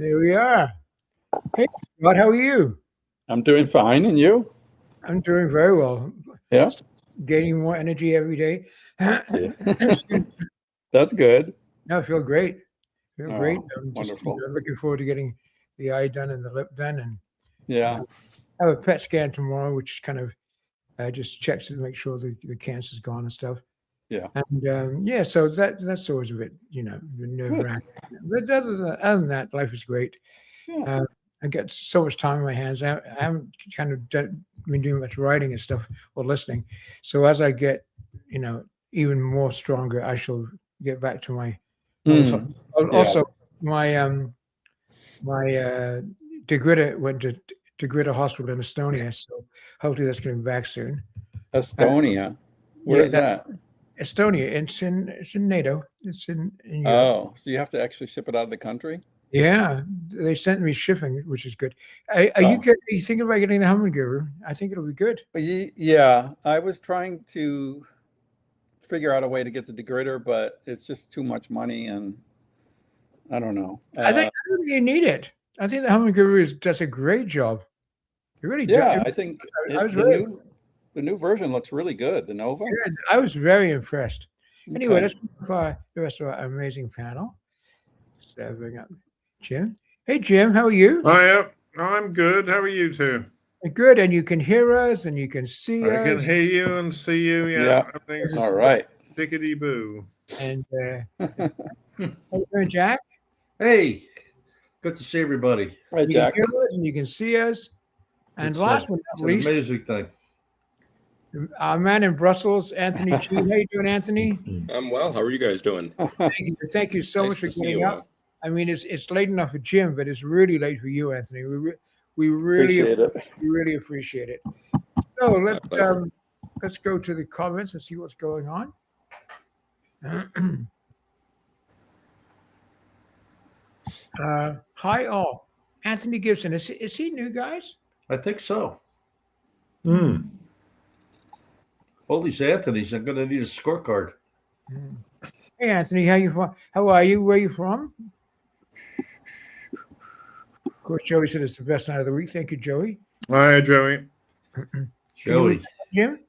Here we are. Hey, Scott, how are you? I'm doing fine, and you? I'm doing very well. Yeah, Gaining more energy every day. yeah. That's good. No, I feel great. Feel great. Oh, I'm just wonderful. looking forward to getting the eye done and the lip done, and Yeah, uh, I have a PET scan tomorrow, which kind of just checks to make sure the cancer's gone and stuff. yeah. And yeah, so that's always a bit, nerve Good. wracking. But other than that, life is great. Yeah. Uh, I get so much time in my hands. I haven't kind of been doing much writing and stuff or listening. So as I get, even more stronger, I shall get back to my other stuff. Mm, yeah. Also, my degree went to degree hospital in Estonia, so hopefully that's going back soon. Estonia. Where Yeah, is that that? Estonia. It's in NATO. It's in Europe. Oh, so you have to actually ship it out of the country? Yeah, they sent me shipping, which is good. Are you Oh, thinking about getting the Hummingbird? I think it'll be good. yeah. I was trying to figure out a way to get the degrader, but it's just too much money, and I don't know. I don't think you need it. I think the Hummingbird does a great job. It really does. Yeah, I think I was the very, new version looks really good. The Nova. I was very impressed. Anyway, Okay. let's move on the rest of our amazing panel. Let's bring up Jim. Hey, Jim, how are you? Hiya, I'm good. How are you two? Good, and you can hear us and you can see I can us. hear you and see you. Yeah, Yeah. everything's All right. dickety boo. And how you doing, Jack? Hey, good to see everybody. Hi, You Jack. can hear us and you can see us. And It's, last but it's not an least, amazing thing. our man in Brussels, Anthony Chu. How you doing, Anthony? I'm well. How are you guys doing? Thank you so Nice much for to see getting you up. all. I mean, it's late enough for Jim, but it's really late for you, Anthony. We Appreciate it. really appreciate it. So pleasure. let's go to the comments and see what's going on. Hi all. Anthony Gibson, is he new, guys? I think so. Hmm. All these Anthony's, I'm going to need a scorecard. Hey Anthony, how are you? Where are you from? Of course, Joey said it's the best night of the week. Thank you, Joey. Hiya, Joey. Joey. Jim?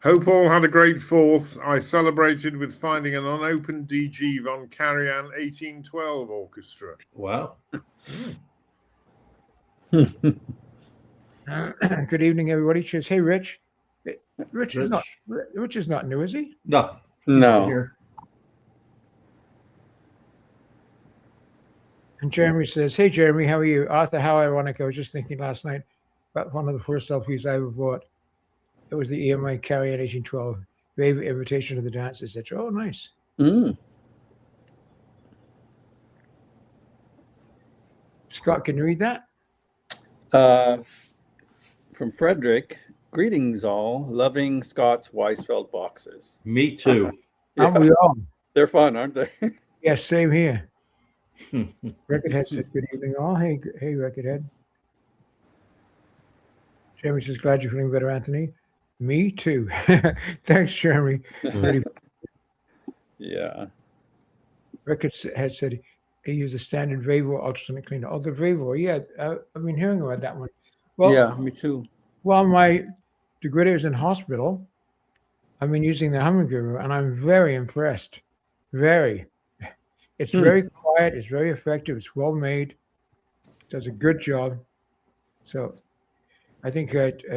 Hope all had a great 4th. I celebrated with finding an unopened DG von Karajan 1812 orchestra. Wow. Good evening, everybody. Cheers. Hey, Rich. Rich is not new, is he? No. No. Here. And Jeremy says, "Hey, Jeremy, how are you? Arthur, how ironic. I was just thinking last night about one of the first LPs I ever bought. It was the EMI Carry at 1812, Rave Invitation to the Dance, etc. Oh, nice. Mm. Scott, can you read that? From Frederick, greetings all, loving Scott's Weisfeld boxes. Me too. Aren't we all? They're fun, aren't they? Yes, same here. Recordhead says, good evening all. Hey, Recordhead. Jeremy says, glad you're feeling better, Anthony. Me too. Thanks, Jeremy. Yeah. Recordhead said he used a standard Vavo ultrasonic cleaner. Oh, the Vavo, yeah. I've been hearing about that one. Well, Yeah, me too. while my degrader is in hospital, I've been using the Hummingbird, and I'm very impressed. Very. It's very quiet. It's very effective. It's well made. Does a good job. So I think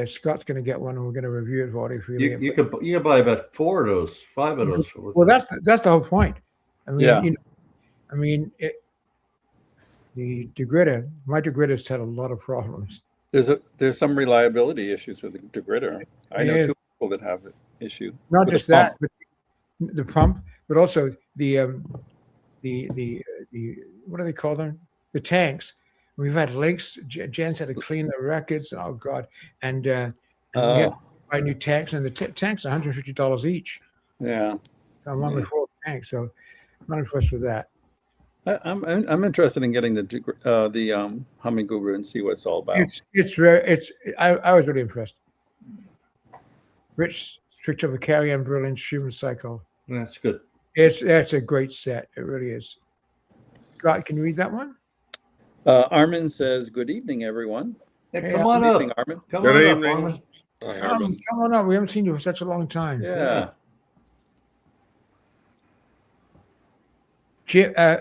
Scott's going to get one, and we're going to review it for you. You can buy about 4 of those, 5 of those. Well, that's the whole point. I mean, Yeah. The degrader, my degrader's had a lot of problems. There's some reliability issues with the degrader. I know Yes. 2 people that have an issue. Not with just the pump. that, but the pump, but also the what do they call them? The tanks. We've had leaks. Jen's had to clean the records. Oh God! And we had to buy new tanks, and the tanks are $150 each. Yeah. I'm on the 4th tank, so I'm not impressed with that. I'm interested in getting the Humming Guru and see what it's all about. I was really impressed. Rich picked up a Carry-On Berlin Schumann cycle. That's good. That's a great set. It really is. Scott, can you read that one? Armin says, "Good evening, everyone." Hey, Hey, come on Good evening, up. Armin. Come Good on up, evening. Armin. Hi, Armin. Come on up. We haven't seen you for such a long time. Yeah.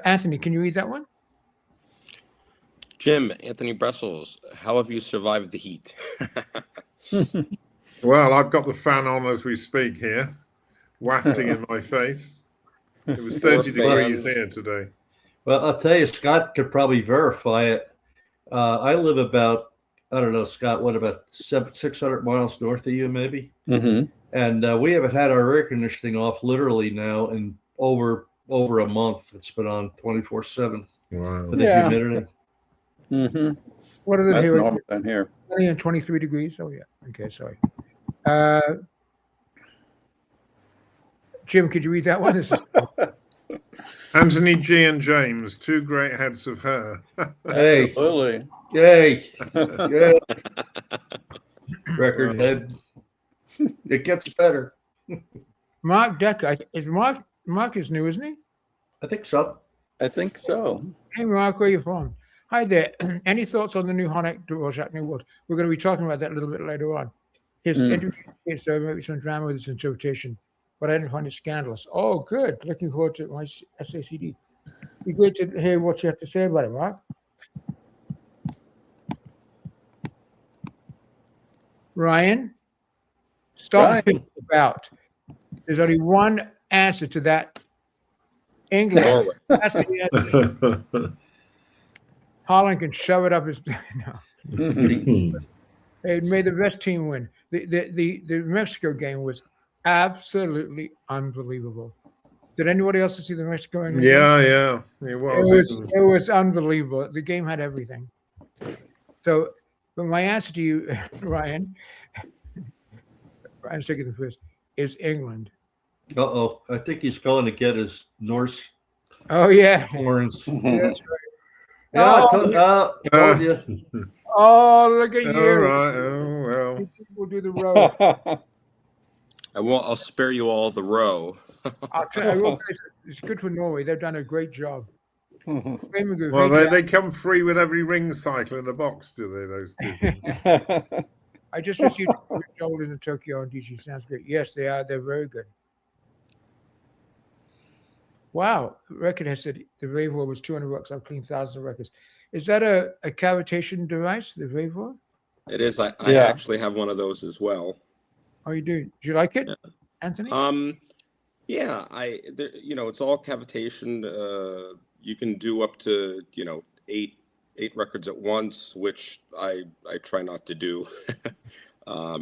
Anthony, can you read that one? Jim, Anthony Brussels, how have you survived the heat? Well, I've got the fan on as we speak here, wafting in my face. It was 30 degrees fans. here today. Well, I'll tell you, Scott could probably verify it. I live about, I don't know, Scott, what, about 600 miles north of you, maybe? Mm-hmm. And we haven't had our air conditioning off literally now in over a month. It's been on 24/7 Wow. for the Yeah. humidity. Mm-hmm. What is it That's here? normal down here. 20 and 23 degrees. Oh, yeah. Okay, sorry. Jim, could you read that one? Anthony G and James, two great heads of hair. Hey. Absolutely. Yay! Yeah. Record head. It gets better. Mark Decker. Mark is new, isn't he? I think so. I think so. Hey, Mark, where are you from? Hi there. Any thoughts on the new Honeck Dvorak New World? We're going to be talking about that a little bit later on. His interview is maybe some drama with his interpretation, but I didn't find it scandalous. Oh, good. Looking forward to my SACD. Be great to hear what you have to say about it, Mark. Ryan, stop thinking about. There's only one answer to that. English. Norway. That's the answer. Holland can shove it up his. No. Hey, may the best team win. The Mexico game was absolutely unbelievable. Did anybody else see the Mexico game? Yeah, it was. It was unbelievable. The game had everything. So, but my answer to you, Ryan's taking the first, is England. Uh-oh. I think he's going to get his Norse Oh yeah, horns. that's right. Yeah, Oh, told you. Oh, look at you! All right. Oh well. We'll do the row. I'll spare you all the row. I will say it's good for Norway. They've done a great job. Well, they come free with every ring cycle in the box, do they? Those two. I just received Joel in Tokyo and DG. Sounds great. Yes, they are. They're very good. Wow. Record has said the Ravor was $200. I've cleaned thousands of records. Is that a cavitation device, the Ravor? It is. I Yeah. actually have one of those as well. Oh, you do? Do you like it, Yeah. Anthony? Yeah, it's all cavitation. You can do up to, eight records at once, which I try not to do. I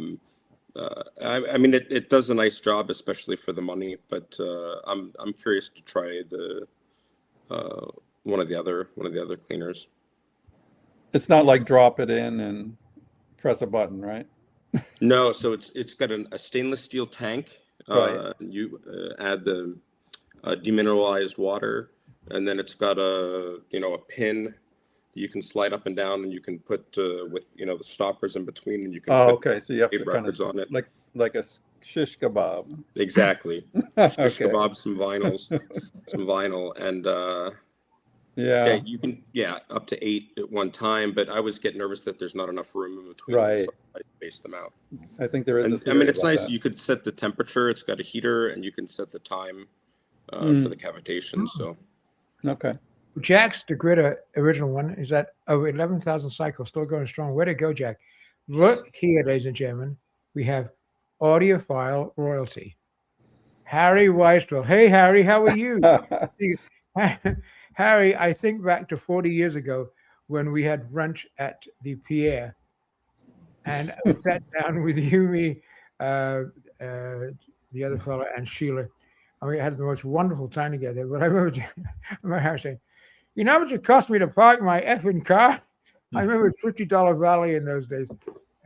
mean, it does a nice job, especially for the money. But I'm curious to try the one of the other cleaners. It's not like drop it in and press a button, right? No, so it's got a stainless steel tank. Right. You add the demineralized water, and then it's got a pin that you can slide up and down, and you can put with the stoppers in between, and you can Oh, put okay. So you have to 8 kind of records on it. like a shish kebab. Exactly. Okay. Shish kebab, some vinyl, and Yeah. you can up to 8 at one time. But I always get nervous that there's not enough room in between, Right. so I space them out. I think there is. And, a I theory mean, it's about nice. that. You could set the temperature. It's got a heater, and you can set the time for the cavitation. So Okay. Jack's the Gritter original one is at over 11,000 cycles, still going strong. Way to go, Jack. Look here, ladies and gentlemen. We have audiophile royalty. Harry Weisfeld. Hey, Harry, how are you? Harry, I think back to 40 years ago when we had brunch at the Pierre, and I sat down with you, me, the other fellow, and Sheila, and we had the most wonderful time together. But I remember Harry saying, "You know how much it cost me to park my effing car?" I remember it's $50 Valley in those days.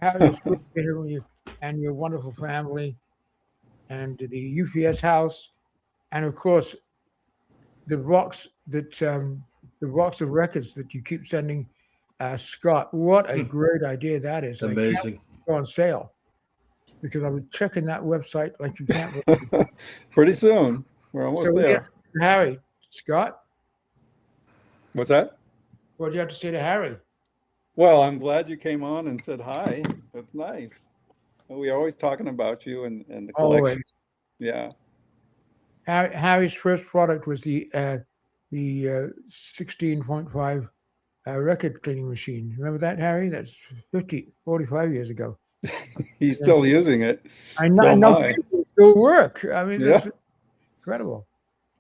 Harry, it's good to hear from you and your wonderful family, and the UPS house, and of course the box of records that you keep sending Scott. What a great idea that is. Amazing. I can't go on sale because I was checking that website like you can't believe. Pretty soon. We're almost there. Harry, Scott, What's that? What do you have to say to Harry? Well, I'm glad you came on and said hi. That's nice. We're always talking about you and the collection. Always. Yeah. Harry's first product was the 16.5 record cleaning machine. Remember that, Harry? That's 45 years ago. He's still using it. I know. So am I. It still work. I mean, Yeah. that's incredible.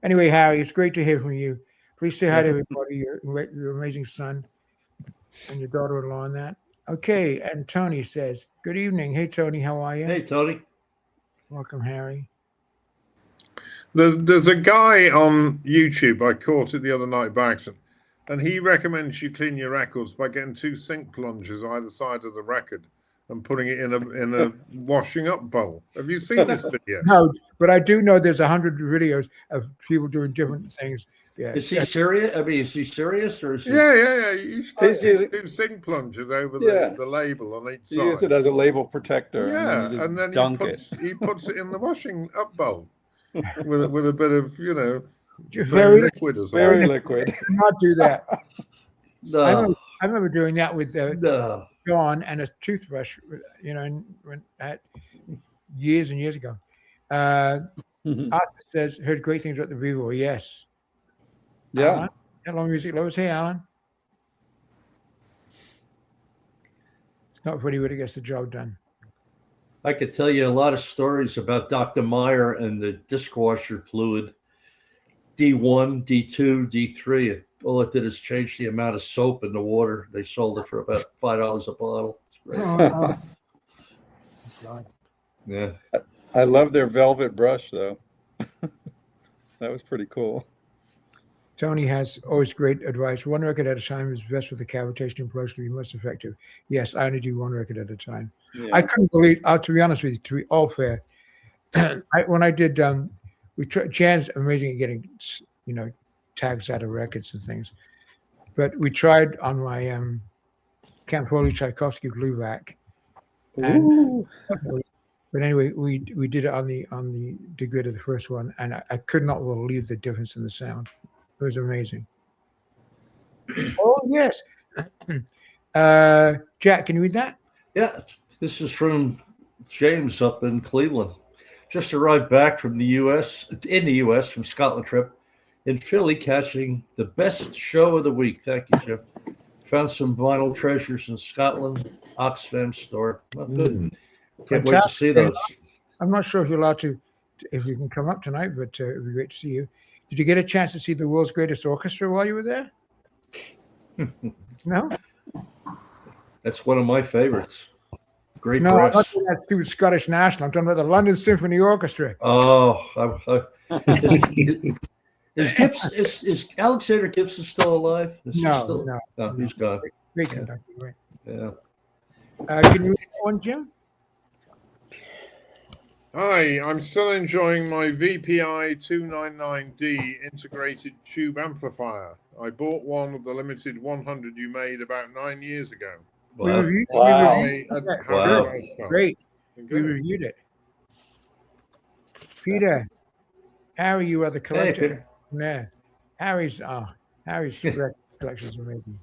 Anyway, Harry, it's great to hear from you. Please say hi to everybody, your amazing son and your daughter-in-law and that. Okay, and Tony says, good evening. Hey, Tony, how are you? Hey, Tony. Welcome, Harry. There's a guy on YouTube, I caught it the other night by accident, and he recommends you clean your records by getting 2 sink plungers either side of the record and putting it in a washing up bowl. Have you seen this video? No, but I do know there's 100 videos of people doing different things. Yeah. Is he serious? I mean, is he serious or is he? Yeah. He sticks He's using- 2 sink plungers over Yeah. the label on each You side. use it as a label protector. Yeah, and then, and then dunk he puts it in the washing up bowl with a bit of Very liquid or something. Very liquid. not do that. No. I remember doing that with No. John and a toothbrush, years and years ago. Arthur says, heard great things about the Vivo. Yes. Yeah. Alan? Hello, Music Lovers. Hey, Alan. It's not everybody really gets the job done. I could tell you a lot of stories about Dr. Meyer and the dishwasher fluid, D1, D2, D3. All it did is change the amount of soap in the water. They sold it for about $5 a bottle. It's great. God. Yeah. I love their velvet brush, though. That was pretty cool. Tony has always great advice. 1 record at a time is best for the cavitation approach to be most effective. Yes, I only do 1 record at a time. Yeah. I couldn't believe, to be honest with you, to be all fair, when I did, Jan's amazing at getting, tags out of records and things. But we tried on my Campoli Tchaikovsky blueback. Ooh. But anyway, we did it on the grid of the first one, and I could not believe the difference in the sound. It was amazing. Oh yes, Jack, can you read that? Yeah. This is from James up in Cleveland. Just arrived back from the U.S. from Scotland trip in Philly, catching the best show of the week. Thank you, Jim. Found some vinyl treasures in Scotland, Oxfam store. Well, good. Can't wait to see those. I'm not sure if you're allowed to, if you can come up tonight, but it'd be great to see you. Did you get a chance to see the world's greatest orchestra while you were there? No? That's one of my favorites. Great No, I'm not dress. talking about the Scottish National. I'm talking about the London Symphony Orchestra. Oh, is Alexander Gibson still alive? Is he still? No, he's gone. Great conductor, right? Yeah. Can you read that one, Jim? Hi, I'm still enjoying my VPI 299D integrated tube amplifier. I bought one of the limited 100 you made about 9 years ago. Wow. Wow. Wow. Great. We reviewed it. Peter, Harry, you are the Hey, collector. Peter. Yeah. Harry's collection is amazing.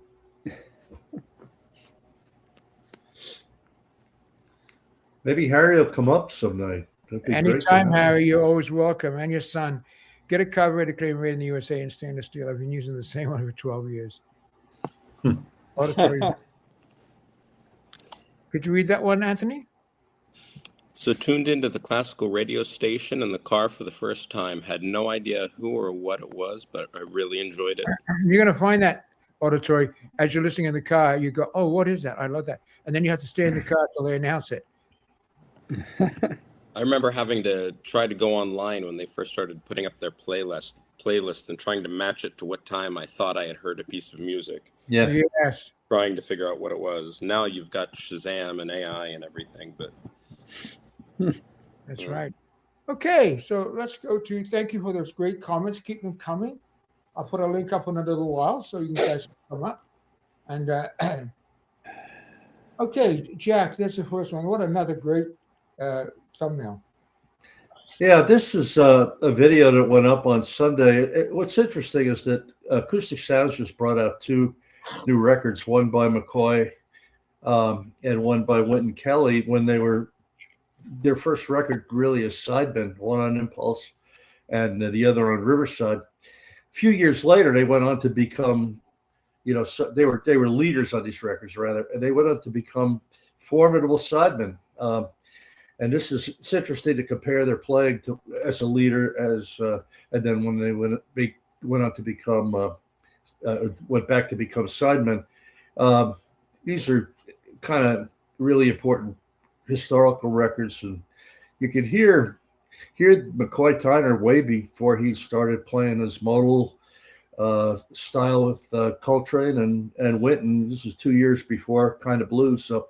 Maybe Harry will come up someday. That'd be great to Anytime, have him. Harry, you're always welcome. And your son. Get a cover to claim made in the USA in stainless steel. I've been using the same one for 12 years. Auditory. Could you read that one, Anthony? So tuned into the classical radio station in the car for the first time. Had no idea who or what it was, but I really enjoyed it. You're going to find that auditory as you're listening in the car. You go, oh, what is that? I love that. And then you have to stay in the car till they announce it. I remember having to try to go online when they first started putting up their playlist and trying to match it to what time I thought I had heard a piece of music, Yeah. Yes. trying to figure out what it was. Now you've got Shazam and AI and everything, but That's right. Okay, so let's go to, thank you for those great comments. Keep them coming. I'll put a link up in a little while so you guys can come up. And okay, Jack, that's the first one. What another great thumbnail. Yeah, this is a video that went up on Sunday. What's interesting is that Acoustic Sounds just brought out 2 new records, one by McCoy and one by Wynton Kelly, when they were their first record really as sidemen, one on Impulse and the other on Riverside. A few years later, they went on to become, so they were leaders on these records, rather, and they went on to become formidable sidemen. And it's interesting to compare their playing to as a leader and then when they went on to become went back to become sidemen. These are kind of really important historical records, and you could hear McCoy Tyner way before he started playing his modal style with Coltrane and Wynton. This is 2 years before Kind of Blues. So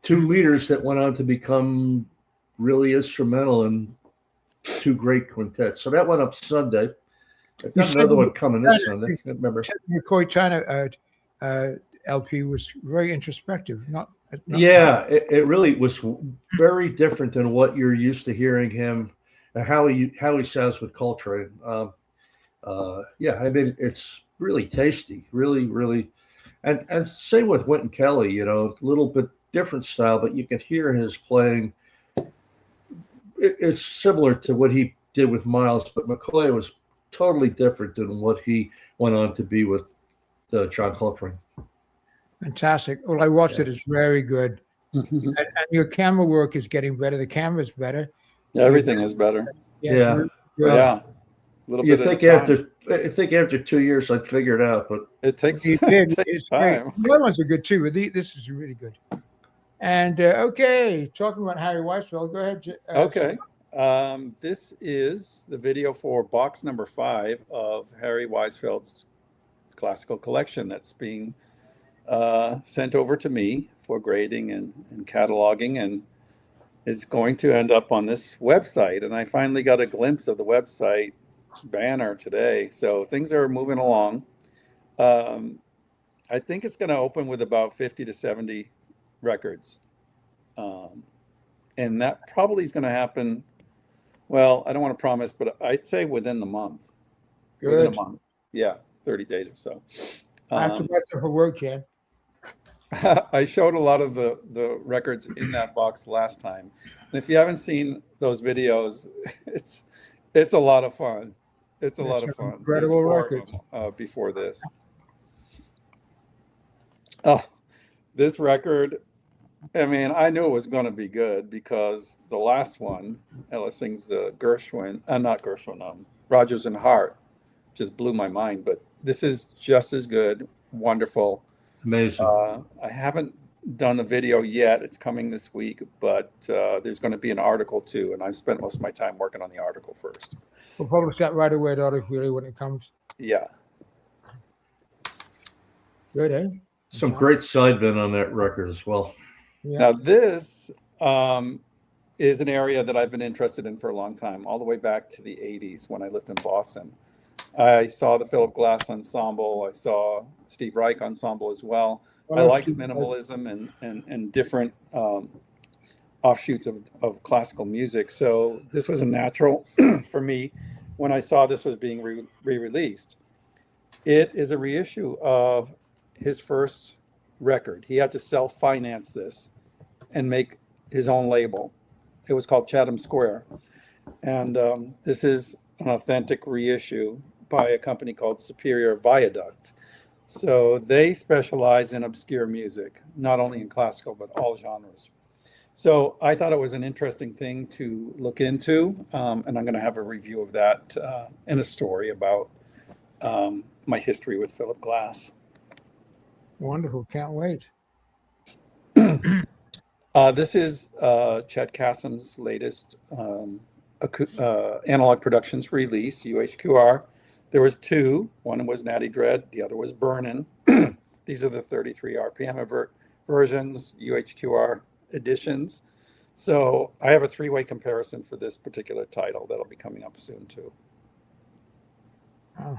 2 leaders that went on to become really instrumental in 2 great quintets. So that went up Sunday. I've got another one coming this Sunday. I can't remember. McCoy Tyner LP was very introspective. Yeah, it really was very different than what you're used to hearing him, how he sounds with Coltrane. Yeah, I mean, it's really tasty, really, really, and same with Wynton Kelly. A little bit different style, but you can hear his playing. It's similar to what he did with Miles, but McCoy was totally different than what he went on to be with John Coltrane. Fantastic. Well, I watched it. It's very good. And your camera work is getting better. The camera's better. Everything is better. Yeah. Yeah. A little You bit think at a time. I think after 2 years I'd figure it out, but It takes, You it did. takes It's great. time. The other ones are good too, but this is really good. And okay, talking about Harry Weisfeld, go ahead. Okay. This is the video for box number 5 of Harry Weisfeld's classical collection that's being sent over to me for grading and cataloging, and is going to end up on this website. And I finally got a glimpse of the website banner today. So things are moving along. I think it's going to open with about 50 to 70 records. And that probably is going to happen. Well, I don't want to promise, but I'd say within the month. Good. Within a month. Yeah, 30 days or so. I have to buy some for work, Jan. I showed a lot of the records in that box last time. And if you haven't seen those videos, it's a lot of fun. It's a lot of fun. Incredible There's 4 records. of them, before this. Oh, this record, I mean, I knew it was going to be good because the last one, Ella sings Gershwin, not Gershwin, Rodgers and Hart, just blew my mind. But this is just as good, wonderful. amazing. I haven't done a video yet. It's coming this week, but there's going to be an article too, and I've spent most of my time working on the article first. We'll publish that right away, daughter, really, when it comes. Yeah. Good, eh? Some great sidemen on that record as well. Yeah. Now this is an area that I've been interested in for a long time, all the way back to the 80s when I lived in Boston. I saw the Philip Glass Ensemble. I saw Steve Reich Ensemble as well. I liked minimalism and different offshoots of classical music. So this was a natural for me when I saw this was being re-released. It is a reissue of his first record. He had to self-finance this and make his own label. It was called Chatham Square. And this is an authentic reissue by a company called Superior Viaduct. So they specialize in obscure music, not only in classical, but all genres. So I thought it was an interesting thing to look into, and I'm going to have a review of that and a story about my history with Philip Glass. Wonderful. Can't wait. This is Chet Kassam's latest Analog Productions release, UHQR. There was 2. One was Natty Dread, the other was Burnin'. These are the 33 RPM versions, UHQR editions. So I have a 3-way comparison for this particular title that'll be coming up soon too. Oh.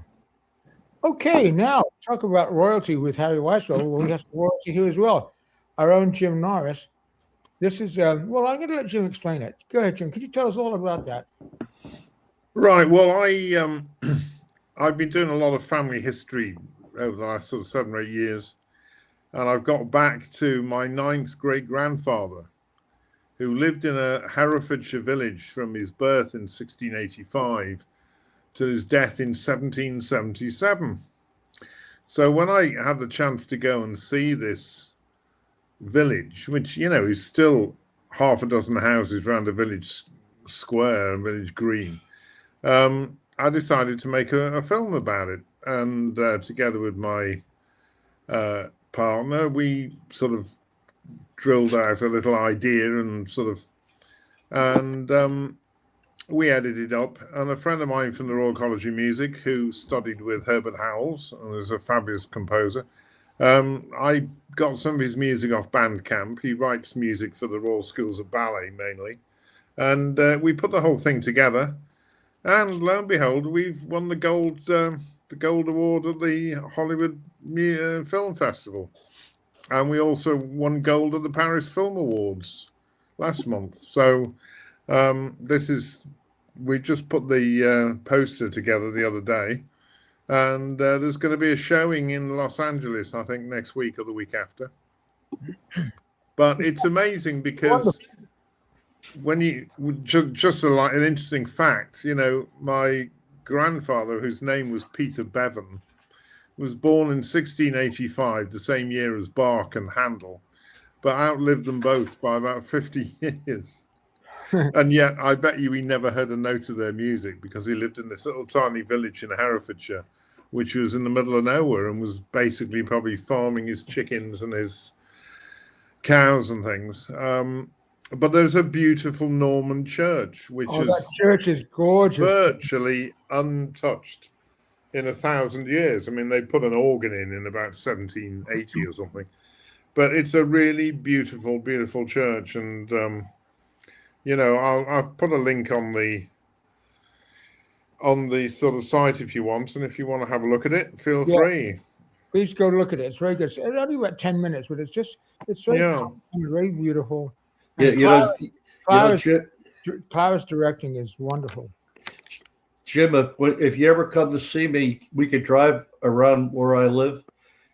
Okay, now talk about royalty with Harry Weisfeld. Well, we have some royalty here as well. Our own Jim Norris. This is, well, I'm going to let Jim explain it. Go ahead, Jim. Could you tell us all about that? Right. Well, I've been doing a lot of family history over the last sort of 7 or 8 years, and I've got back to my 9th great-grandfather, who lived in a Herefordshire village from his birth in 1685 to his death in 1777. So when I had the chance to go and see this village, which, you know, is still half a dozen houses around a village square and village green, I decided to make a film about it. And together with my partner, we sort of drilled out a little idea and we edited up. And a friend of mine from the Royal College of Music, who studied with Herbert Howells and is a fabulous composer, I got some of his music off Bandcamp. He writes music for the Royal Schools of Ballet mainly. And we put the whole thing together. And lo and behold, we've won the gold award at the Hollywood Film Festival. And we also won gold at the Paris Film Awards last month. So we just put the poster together the other day. And there's going to be a showing in Los Angeles, I think, next week or the week after. But it's amazing because when you just an interesting fact, you know, my grandfather, whose name was Peter Bevan, was born in 1685, the same year as Bach and Handel, but outlived them both by about 50 years. And yet, I bet you he never heard a note of their music because he lived in this little tiny village in Herefordshire, which was in the middle of nowhere and was basically probably farming his chickens and his cows and things. But there's a beautiful Norman church, which is that church is gorgeous, virtually untouched in 1,000 years. I mean, they put an organ in about 1780 or something. But it's a really beautiful, beautiful church. And, you know, I'll put a link on the sort of site if you want. And if you want to have a look at it, feel free. Please go look at it. It's very good. It's only about 10 minutes, but it's very beautiful. Yeah, Clara's directing is wonderful. Jim, if you ever come to see me, we could drive around where I live,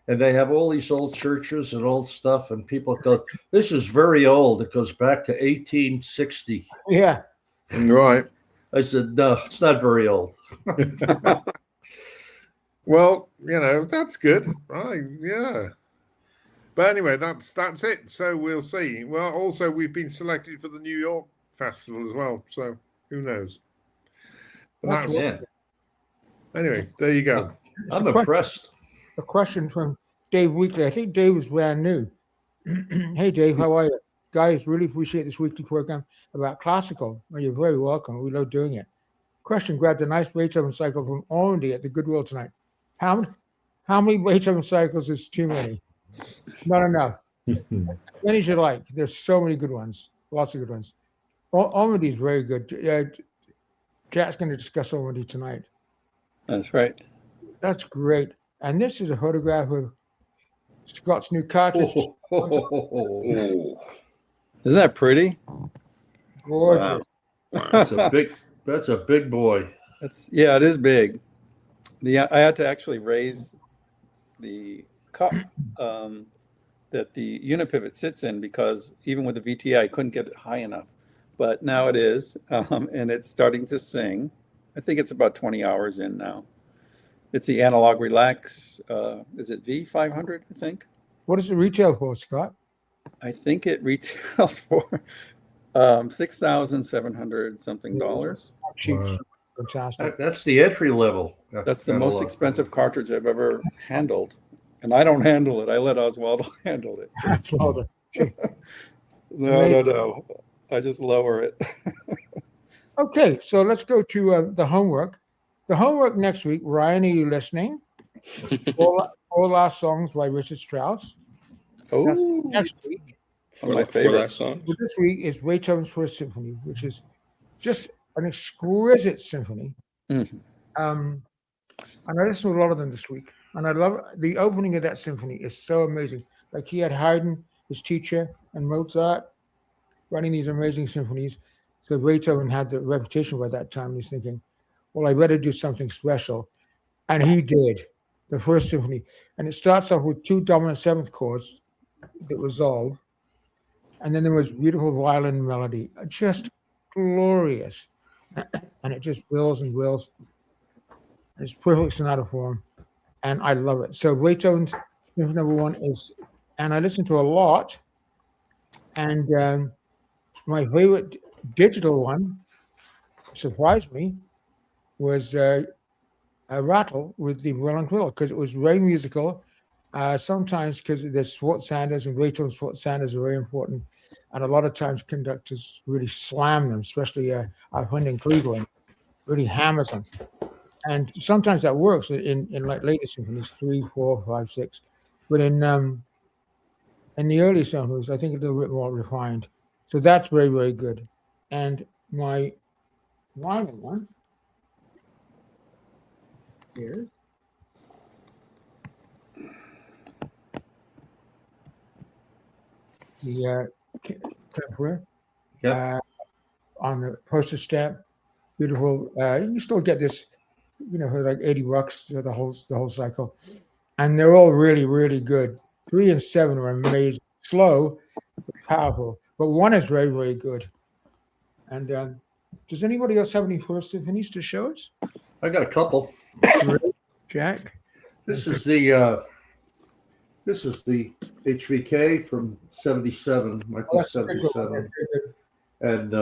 and they have all these old churches and old stuff, and people go, "This is very old. It goes back to 1860." Yeah. Right. I said, "No, it's not very old." Well, you know, that's good. Yeah. But anyway, that's it. So we'll see. Well, also, we've been selected for the New York Festival as well. So who knows? Yeah. Anyway, there you go. I'm impressed. A question from Dave Weekly. I think Dave is brand new. Hey, Dave, how are you? Guys, really appreciate this weekly program about classical. Well, you're very welcome. We love doing it. Question, grabbed a nice Beethoven cycle from Ormandy at the Goodwill tonight. How many Beethoven cycles is too many? Not enough. Many as you like. There's so many good ones. Lots of good ones. Ormandy is very good. Jack's going to discuss Ormandy tonight. That's right. That's great. And this is a photograph of Scott's new cartridge. Isn't that pretty? Gorgeous. Wow. That's a big boy. It is big. I had to actually raise the cup that the unipivot sits in because even with the VTI, I couldn't get it high enough. But now it is, and it's starting to sing. I think it's about 20 hours in now. It's the Analog Relax. Is it V500, I think? What does it retail for, Scott? I think it retails for $6,700 something dollars. Cheap. Wow. Fantastic. That's the entry level. That's the most expensive cartridge I've ever handled. And I don't handle it. I let Oswaldo handle it. No. I just lower it. Okay, so let's go to the homework. The homework next week, Ryan, are you listening? All Last Songs by Richard Strauss. Oh, Next week. my For favorite that song. But this week is Beethoven's First Symphony, which is just an exquisite symphony. Mhm. And I listened to a lot of them this week. And I love the opening of that symphony is so amazing. Like he had Haydn, his teacher, and Mozart running these amazing symphonies. So Beethoven had the reputation by that time. He's thinking, well, I better do something special. And he did the first symphony. And it starts off with 2 dominant seventh chords that resolve. And then there was beautiful violin melody, just glorious. And it just wills and wills. It's perfect sonata form. And I love it. So Beethoven's Symphony Number 1 is, and I listen to a lot. And my favorite digital one, surprised me, was a rattle with the violin quill, because it was very musical. Sometimes because the Schwartz Sanders and Beethoven's Schwartz Sanders are very important, and a lot of times conductors really slam them, especially our friend in Cleveland really hammers them. And sometimes that works in like later symphonies, 3, 4, 5, 6, but in the early symphonies, I think it's a little bit more refined. So that's very, very good. And my final one is the Kempfer on the postage stamp. Beautiful. You still get this, for like $80 for the whole cycle, and they're all really, really good. 3 and 7 are amazing, slow, but powerful. But 1 is very, very good. And does anybody else have any first symphonies to show us? I got a couple. Jack? This is the HVK from 77, 1977. And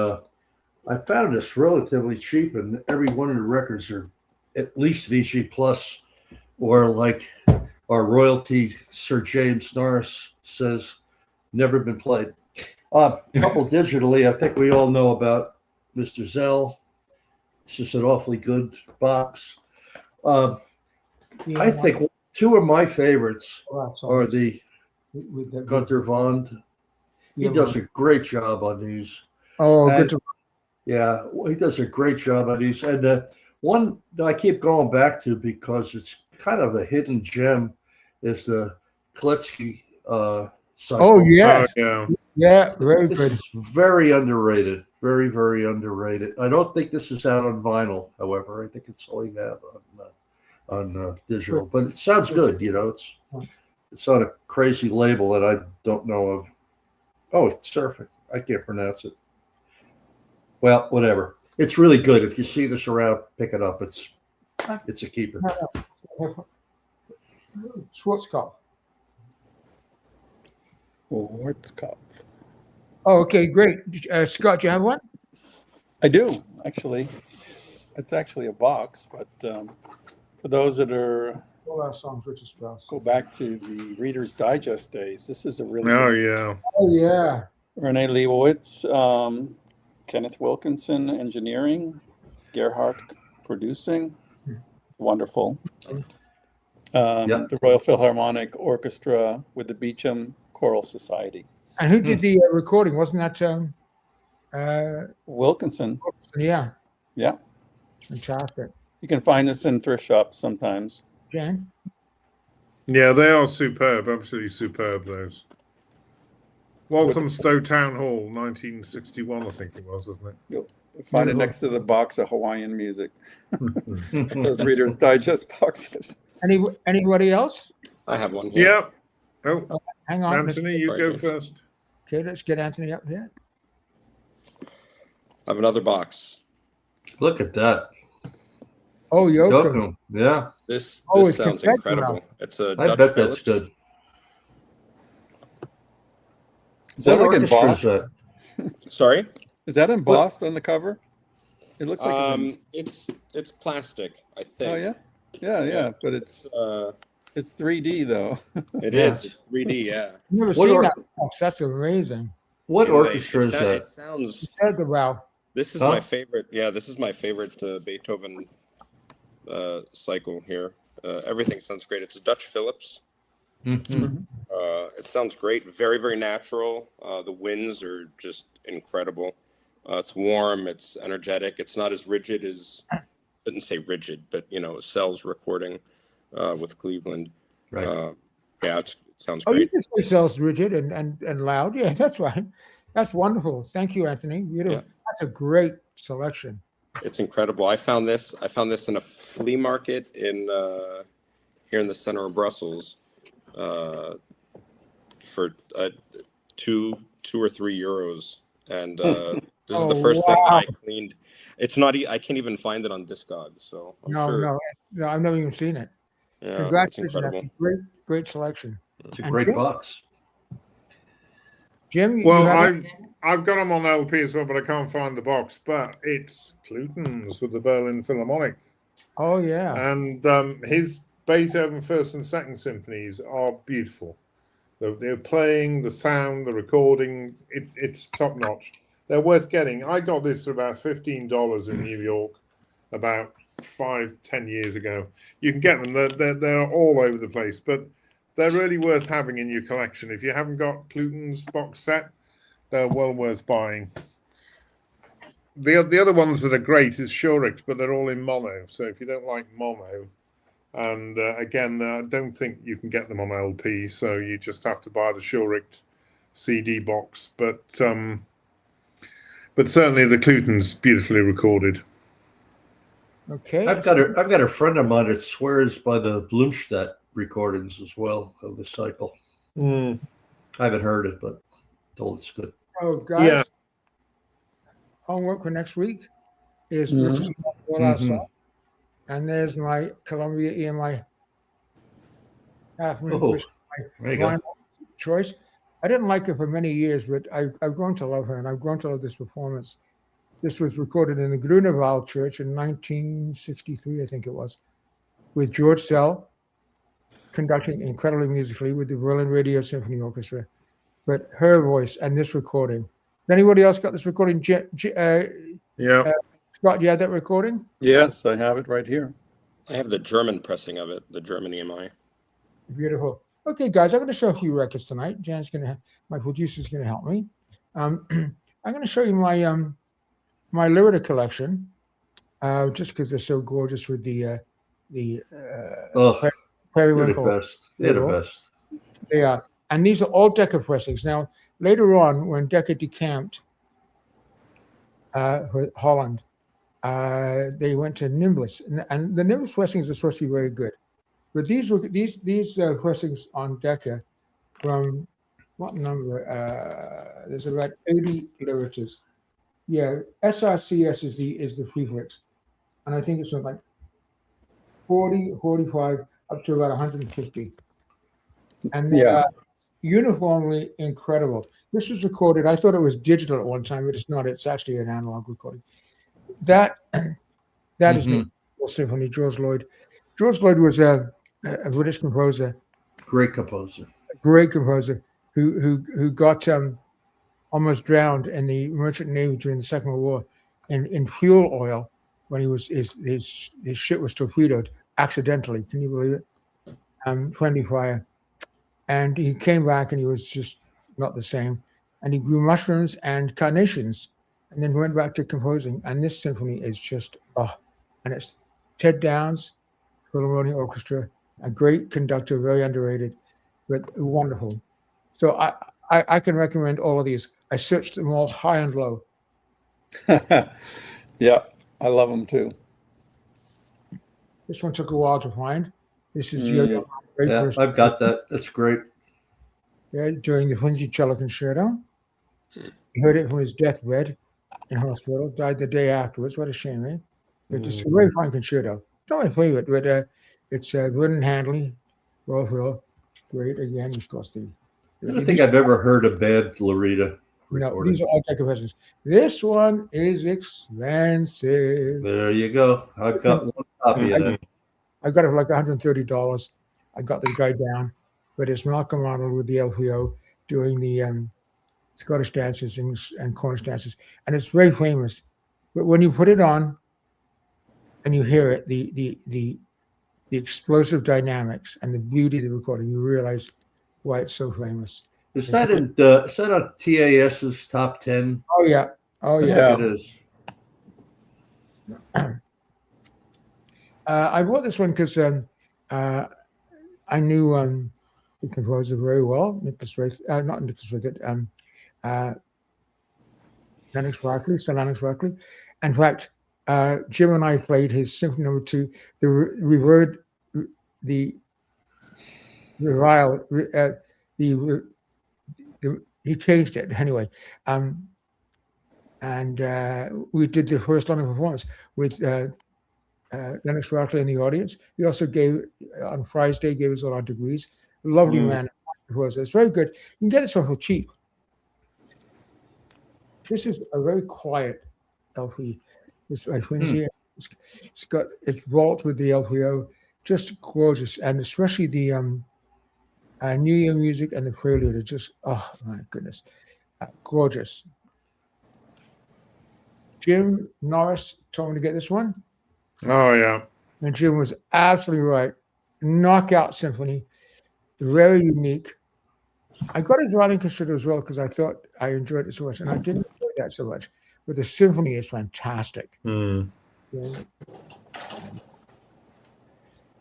I found this relatively cheap, and every one of the records are at least VG Plus, or like our royalty Sir James Norris says, never been played. A couple digitally, I think we all know about Mr. Zell. It's just an awfully good box. I think 2 of my favorites are the Gunter Vond. He does a great job on these. Oh, And, good. yeah, he does a great job on these. And one that I keep going back to because it's kind of a hidden gem is the Kletsky cycle. Oh, yes. Yeah. Yeah, very This good. is very underrated. Very, very underrated. I don't think this is out on vinyl, however. I think it's only out on digital. But it sounds good, It's on a crazy label that I don't know of. Oh, it's Surfing. I can't pronounce it. Well, whatever. It's really good. If you see this around, pick it up. It's a keeper. Schwarzkopf. Schwarzkopf. Oh, okay, great. Scott, do you have one? I do, actually. It's actually a box, but for those that are All our songs, Richard Strauss. go back to the Reader's Digest days, this is a really Oh, good yeah. Oh, yeah. Renee Leibowitz, Kenneth Wilkinson engineering, Gerhardt producing, wonderful. The Royal Philharmonic Orchestra with the Beecham Choral Society. And who did the recording? Wasn't that Wilkinson. Yeah. Yeah. Fantastic. You can find this in thrift shops sometimes. Jan? Yeah, they are superb. Absolutely superb, those. Walthamstow Town Hall, 1961, I think it was, isn't it? You'll find it next to the box of Hawaiian music. Those Reader's Digest boxes. Anybody else? I have one here. Yeah. Oh, Hang on. Anthony, you go first. Okay, let's get Anthony up here. I have another box. Look at that. Oh, Yoko. Yoko. Yeah. This it's sounds confetti incredible. now. It's a I Dutch bet Phillips. that's good. Is that What like orchestra is embossed? that? Sorry. Is that embossed on the cover? It looks like It's plastic, I think. oh yeah? Yeah. But it's 3D though. It Yeah. is. It's 3D. Yeah. I've never What seen or- that box. That's amazing. What Anyway, orchestra is It that? sounds. You said the wow. This is Huh? my favorite. Yeah, this is my favorite Beethoven cycle here. Everything sounds great. It's a Dutch Phillips. Mhm. It sounds great. Very, very natural. The winds are just incredible. It's warm. It's energetic. It's not as rigid as, I didn't say rigid, but Cell's recording with Cleveland. Right. Yeah, it sounds Oh, you great. can say cells rigid and loud. Yeah, that's right. That's wonderful. Thank you, Anthony. Beautiful. Yeah. That's a great selection. It's incredible. I found this in a flea market in here in the center of Brussels for 2 or 3 euros, and this is the first thing that wow. I cleaned. It's not. I can't even find it on Discogs, so I'm No, sure. no, I've never even seen it. Yeah, it's Congratulations, incredible. that's a great selection. It's a And great Jim? box. Jim, you Well, have it? I've got them on LP as well, but I can't find the box. But it's Clutons with the Berlin Philharmonic, Oh yeah. and his Beethoven First and Second Symphonies are beautiful. They're playing, the sound, the recording. It's top notch. They're worth getting. I got this for about $15 in New York about 5-10 years ago. You can get them. They're all over the place, but they're really worth having in your collection. If you haven't got Cluton's box set, they're well worth buying. The other ones that are great is Schuricht, but they're all in mono. So if you don't like mono, and again, I don't think you can get them on LP, so you just have to buy the Schuricht CD box. But certainly the Cluton's beautifully recorded. Okay. I've got a friend of mine that swears by the Blumstadt recordings as well of the cycle. I haven't heard it, but told it's good. Oh, guys. Yeah. Homework for next week is Mhm. Richard's All Outside. And there's my Columbia EMI half-moon Oh, there you go. vinyl choice. I didn't like her for many years, but I've grown to love her, and I've grown to love this performance. This was recorded in the Grunewald Church in 1963, I think it was, with George Sell conducting incredibly musically with the Berlin Radio Symphony Orchestra. But her voice and this recording. Anybody else got this recording? Yeah. Scott, you had that recording? Yes, I have it right here. I have the German pressing of it, the German EMI. Beautiful. Okay, guys, I'm going to show a few records tonight. Jan's my producer's going to help me. I'm going to show you my my Lyrita collection, just because they're so gorgeous with the Oh, they're the periwinkle. best. They're the best. They are, and these are all Decca pressings. Now, later on, when Decca decamped Holland, they went to Nimbus, and the Nimbus pressings are supposed to be very good. But these pressings on Decca from what number? There's about 80 Lyritas. Yeah, SRCS is the prefix, and I think it's from like 40, 45 up to about 150, and they Yeah. are uniformly incredible. This was recorded. I thought it was digital at one time, but it's not. It's actually an analog recording. That is the symphony. George Lloyd. George Lloyd was a British composer, Great composer. a great composer who got almost drowned in the merchant navy during the Second World War in fuel oil when he was his ship was torpedoed accidentally. Can you believe it? Friendly fire, and he came back and he was just not the same. And he grew mushrooms and carnations, and then went back to composing. And this symphony is just and it's Ted Downs Philharmonic Orchestra, a great conductor, very underrated, but wonderful. So I can recommend all of these. I searched them all high and low. Yeah, I love them too. This one took a while to find. This is Yeah, I've got that. That's great. Yeah, during the Hunzi cello concerto. He heard it from his deathbed in hospital, died the day afterwards. What a shame, eh? But it's a very fine concerto. It's not my favorite, but it's Vernon Handley, Rolf Hill. Great. Again, of course, I don't think I've ever heard a bad Lyrita no, recorded. these are all Decca versions. This one is expensive. There you go. I've got one copy of that. I got it for like $130. I got the guy down, but it's Malcolm Arnold with the LPO doing the Scottish dances and Cornish dances, and it's very famous. But when you put it on and you hear it, the explosive dynamics and the beauty of the recording, you realize why it's so famous. Is that on TAS's top 10? Oh yeah, oh yeah. Yeah. It is. I bought this one because I knew the composer very well, Nicholas Wraith, not Nicholas Wraith, Lennox Barkley, Sir Lennox Barkley. In fact, Jim and I played his Symphony Number 2, the revered, the reviled, he changed it anyway. And we did the first London performance with Dennis Rockley in the audience. He also gave, on Friday, gave us all our degrees. Lovely man. It was. It's very good. You can get it for cheap. This is a very quiet LP. It's got its vault with the LPO, just gorgeous, and especially the New Year music and the prelude are just, oh my goodness, gorgeous. Jim Norris told me to get this one. Oh, yeah. And Jim was absolutely right. Knockout symphony, very unique. I got his writing considered as well because I thought I enjoyed it so much, and I didn't enjoy that so much. But the symphony is fantastic. Mm. Yeah.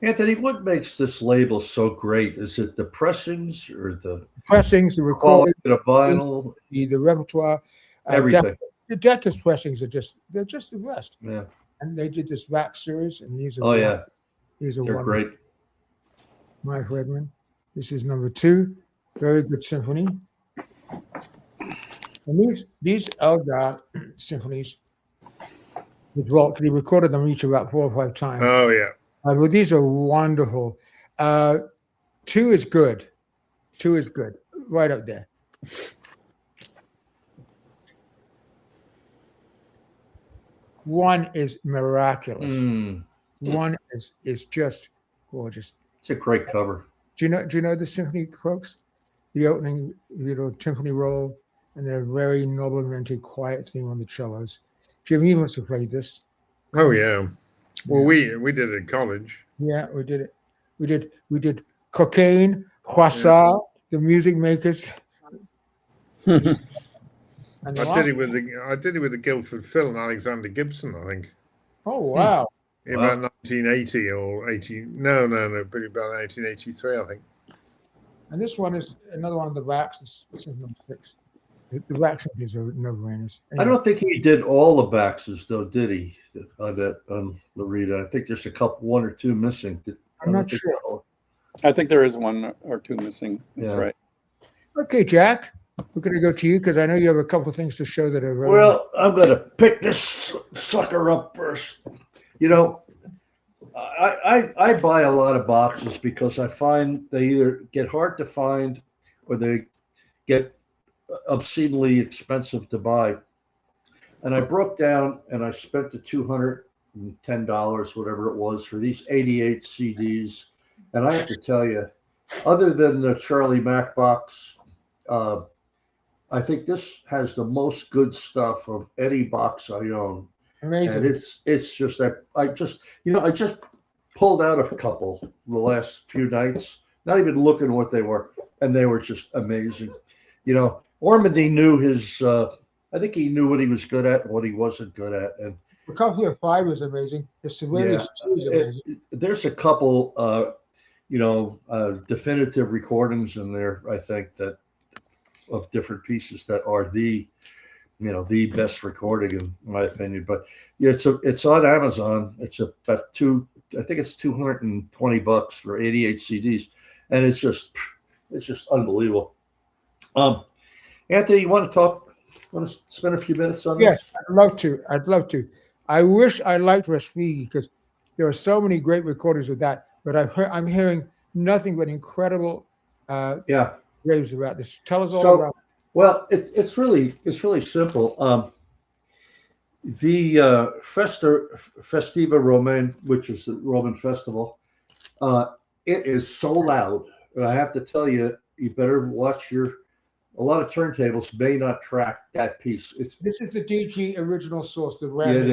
Anthony, what makes this label so great? Is it the pressings or the Pressings, the quality recording, of the vinyl, the repertoire, everything? The Decca's pressings are they're just the best. Yeah. And they did this back series, and these are these are They're wonderful. great. Mike Redman. This is number 2. Very good symphony. And these Elgar symphonies, with Walt, he recorded them each about 4 or 5 times. Oh, yeah. But these are wonderful. 2 is good. 2 is good. Right up there. One is miraculous. One is just gorgeous. It's a great cover. Do you know the symphony, folks? The opening, timpani roll, and their very noble, romantic, quiet theme on the cellos. Jim, you must have played this. Oh, yeah. Well, we did it in college. Yeah, we did it. We did Cocaine, Croissant, the Music Makers. And I did it with the Guildford Phil and Alexander Gibson, I think. Oh wow! In about 1980 or 80. No, but about 1983, I think. And this one is another one of the backs. This is number 6. The backs is no-brainers. I don't think he did all the Baxes, though, did he? On Loretta, I think there's 1 or 2 missing. I'm not sure. I think there is 1 or 2 missing. That's right. Okay, Jack, we're going to go to you because I know you have a couple of things to show that are very. Well, I'm going to pick this sucker up first. You know, I buy a lot of boxes because I find they either get hard to find or they get obscenely expensive to buy. And I broke down and I spent the $210, whatever it was, for these 88 CDs. And I have to tell you, other than the Charlie Mack box, I think this has the most good stuff of any box I own. Amazing. And it's just that I just pulled out a couple the last few nights, not even looking what they were, and they were just amazing. You know, Ormandy knew his. I think he knew what he was good at and what he wasn't good at. And the Company of 5 is amazing. The Sibelius 2 is amazing. There's a couple, definitive recordings in there. I think that of different pieces that are the best recording in my opinion. But yeah, it's on Amazon. It's about I think it's $220 for 88 CDs, and it's just unbelievable. Anthony, you want to spend a few minutes on this? Yes, I'd love to. I wish I liked Respighi because there are so many great recordings of that, but I'm hearing nothing but incredible raves about this. Tell us all about it. Well, it's really simple. The Festiva Romaine, which is the Roman festival, it is so loud. And I have to tell you, you better watch a lot of turntables may not track that piece. This is the DG original source, the RAM. It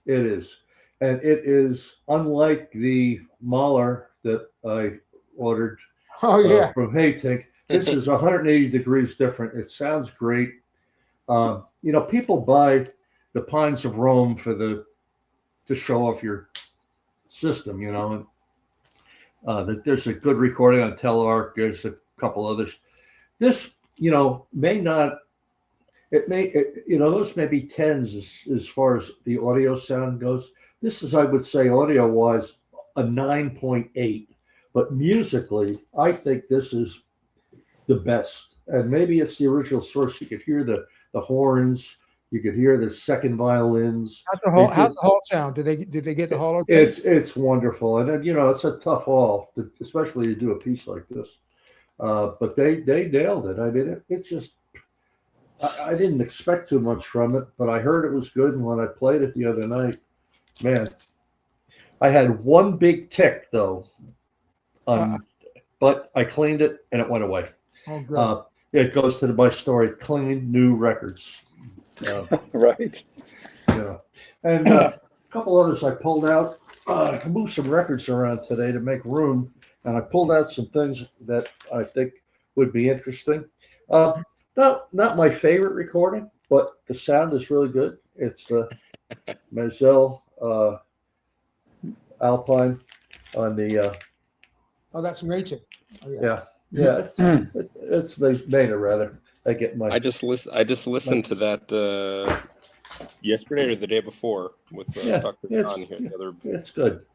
is. And it is unlike the Mahler that I ordered from Haytink. This is 180 degrees different. It sounds great. People buy the Pines of Rome to show off your system, and there's a good recording on Telarc. There's a couple others. This, may not those may be tens as far as the audio sound goes. This is, I would say, audio wise, a 9.8, but musically, I think this is the best. And maybe it's the original source. You could hear the horns, you could hear the second violins. How's the hall sound? Did they get the hall okay? It's wonderful, and then, it's a tough hall, especially to do a piece like this. But they nailed it. I mean, it's just. I didn't expect too much from it, but I heard it was good. And when I played it the other night, man, I had one big tick though, but I cleaned it and it went away. Oh, good. It goes to my story: clean new records. Right. And a couple others I pulled out. I moved some records around today to make room, and I pulled out some things that I think would be interesting. Not my favorite recording, but the sound is really good. It's the Mazel Alpine on the. Oh, that's Rachel. Oh, yeah. It's Maynard rather. I get my. I just listened to that yesterday or the day before with Dr. John here. It's good.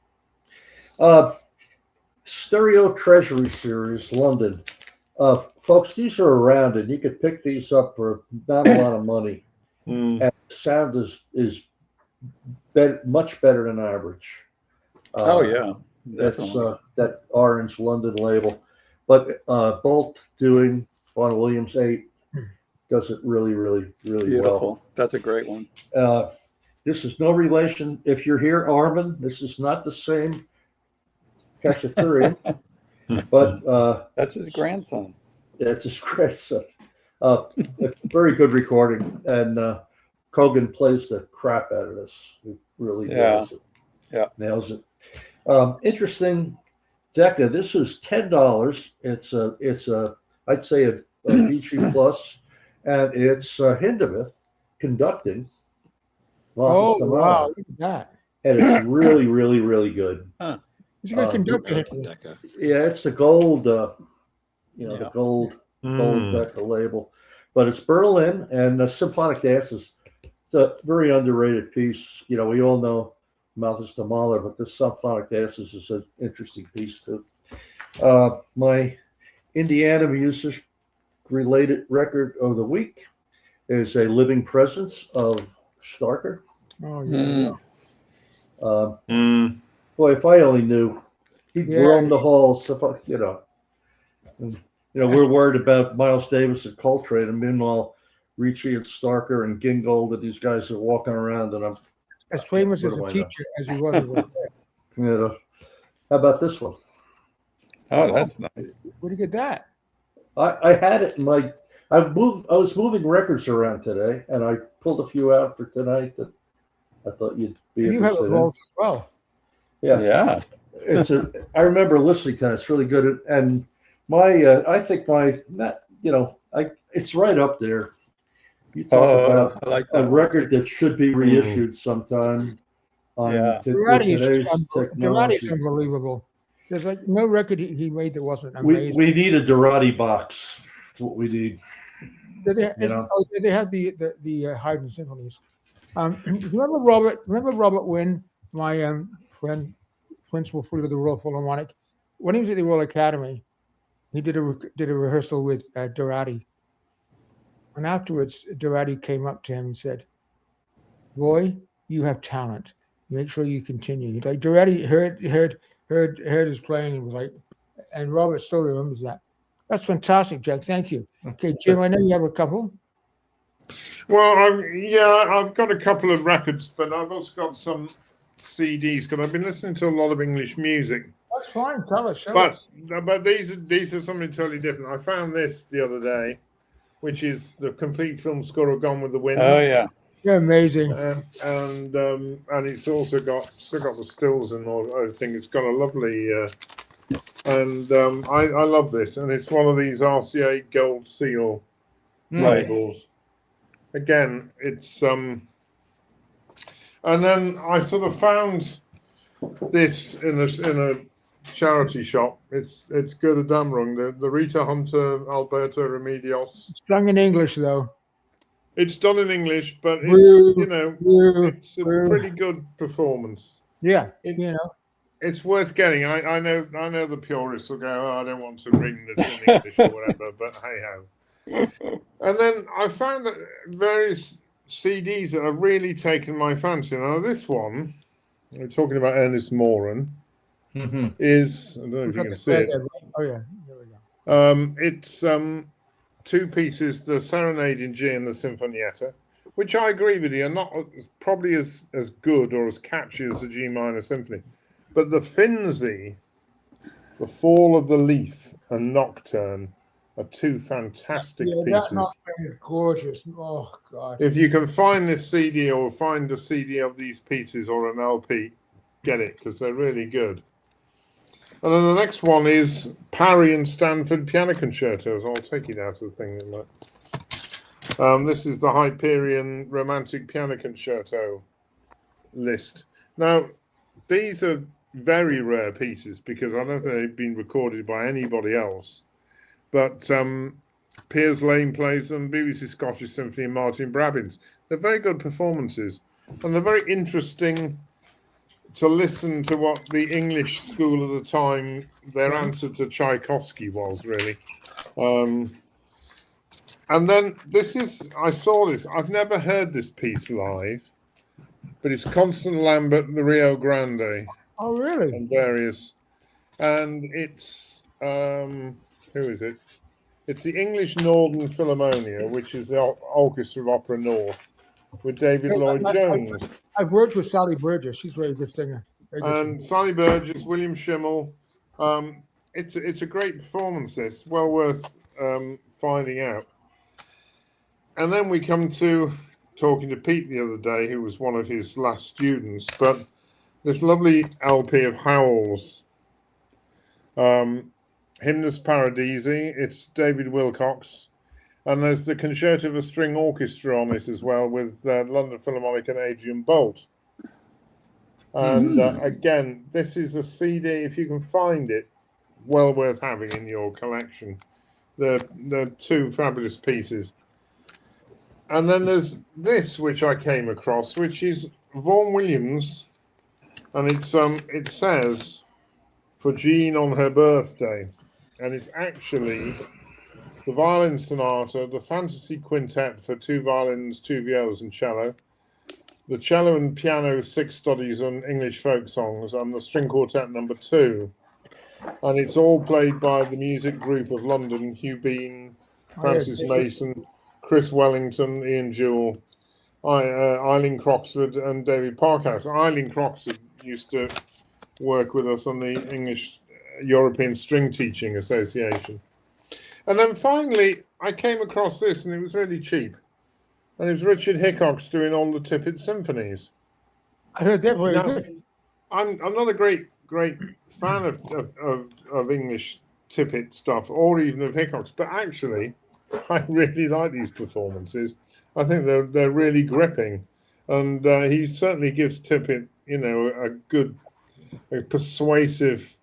Stereo Treasury Series, London. Folks, these are around, and you could pick these up for not a lot of money. And the sound is much better than average. That's that orange London label. But Bolt doing Vaughan Williams 8 does it really, really, really Beautiful. well. That's a great one. This is no relation. If you're here, Armin, this is not the same Cacciatore, but that's his grandson. Yeah, it's his grandson. Very good recording, and Kogan plays the crap out of this. He really nails it. Yeah, nails it. Interesting, Decca. This was $10. It's a I'd say a Beachy Plus, and it's Hindemith conducting. Oh wow! Look at that. And it's really, really, really good. Huh. He's a good conductor. Yeah, it's the gold. The gold Decca label, but it's Berlin and Symphonic Dances. It's a very underrated piece. We all know Malthus de Mahler, but this Symphonic Dances is an interesting piece too. My Indiana music related record of the week is a Living Presence of Starker. Oh yeah. Boy, if I only knew, he'd roam the halls. We're worried about Miles Davis and Coltrane, and meanwhile, Ricci and Starker and Gingold, and these guys are walking around, and I'm as famous as a teacher as he was. How about this one? Oh, that's nice. Where'd you get that? I had it in my. I was moving records around today, and I pulled a few out for tonight that I thought you'd be you interested have a vault as well. Yeah. I remember listening to it. It's really good, and I think it's right up there. You talk about I like a that record that should be reissued sometime. Durati is unbelievable. There's like no record he made that wasn't amazing. We need a Durati box. That's what we need. They have the Haydn symphonies. Do you remember Robert? Remember Robert Wynn, my friend, principal of the Royal Philharmonic? When he was at the Royal Academy, he did a rehearsal with Durati, and afterwards, Durati came up to him and said, "Boy, you have talent. Make sure you continue." Like Durati heard his playing. He was like, and Robert still remembers that. That's fantastic, Jack. Thank you. Okay, Jim, I know you have a couple. Well, I've got a couple of records, but I've also got some CDs because I've been listening to a lot of English music. That's fine. Tell us. But these are something totally different. I found this the other day, which is the complete film score of Gone with the Wind. Oh yeah, you're amazing. And it's also still got the stills and all. I think it's got a lovely. I love this, and it's one of these RCA Gold Seal labels. Again, it's and then I sort of found this in a charity shop. It's good a damn wrong. The Rita Hunter Alberto Remedios. It's sung in English though. It's done in English, but it's Woo, woo, it's a woo. pretty good performance. Yeah, It- you know. It's worth getting. I know the purists will go, oh, I don't want to ring this in English or whatever, but hey ho. And then I found that various CDs that have really taken my fancy. Now this one, we're talking about Ernest Moran, Mhm. is, I don't know We if you got can the see flag it. there, right? Oh yeah, there we go. It's two pieces, the Serenade in G and the Sinfonietta, which I agree with you are not probably as good or as catchy as the G minor symphony. But the Finzi, the Fall of the Leaf, and Nocturne are two fantastic Yeah, that pieces. Nocturne is gorgeous. Oh God. If you can find this CD or find a CD of these pieces or an LP, get it because they're really good. And then the next one is Parry and Stanford piano concertos. I'll take it out of the thing. This is the Hyperion Romantic Piano Concerto list. Now, these are very rare pieces because I don't think they've been recorded by anybody else. But Piers Lane plays them, BBC Scottish Symphony, and Martin Brabbins. They're very good performances, and they're very interesting to listen to what the English school of the time, their answer to Tchaikovsky was, really. And then I saw this, I've never heard this piece live, but it's Constant Lambert, the Rio Grande, Oh really? and various, and it's, who is it? It's the English Northern Philharmonia, which is the Orchestra of Opera North, with David Lloyd Jones. I've worked with Sally Burgess. She's a very good singer. Very good And Sally Burgess, William Schimmel. It's a great performance. This well worth finding out. And then we come to talking to Pete the other day, who was one of his last students. But this lovely LP of Howells, Hymnus Paradisi. It's David Wilcox, and there's the Concerto for String Orchestra on it as well, with London Philharmonic and Adrian Bolt. And again, this is a CD, if you can find it, well worth having in your collection. They're two fabulous pieces. And then there's this, which I came across, which is Vaughan Williams, and it says for Jean on her birthday, and it's actually the violin sonata, the fantasy quintet for two violins, two violas, and cello, the cello and piano 6 studies on English folk songs, and the string quartet number 2. And it's all played by the music group of London: Hugh Bean, Francis Mason, Chris Wellington, Ian Jewell, Eileen Croxford, and David Parkhouse. Eileen Croxford used to work with us on the English European String Teaching Association. And then finally, I came across this, and it was really cheap. And it was Richard Hickox doing all the Tippett symphonies. I heard that very Now, good. I'm not a great fan of English Tippett stuff, or even of Hickox, but actually, I really like these performances. I think they're really gripping, and he certainly gives Tippett, a good, persuasive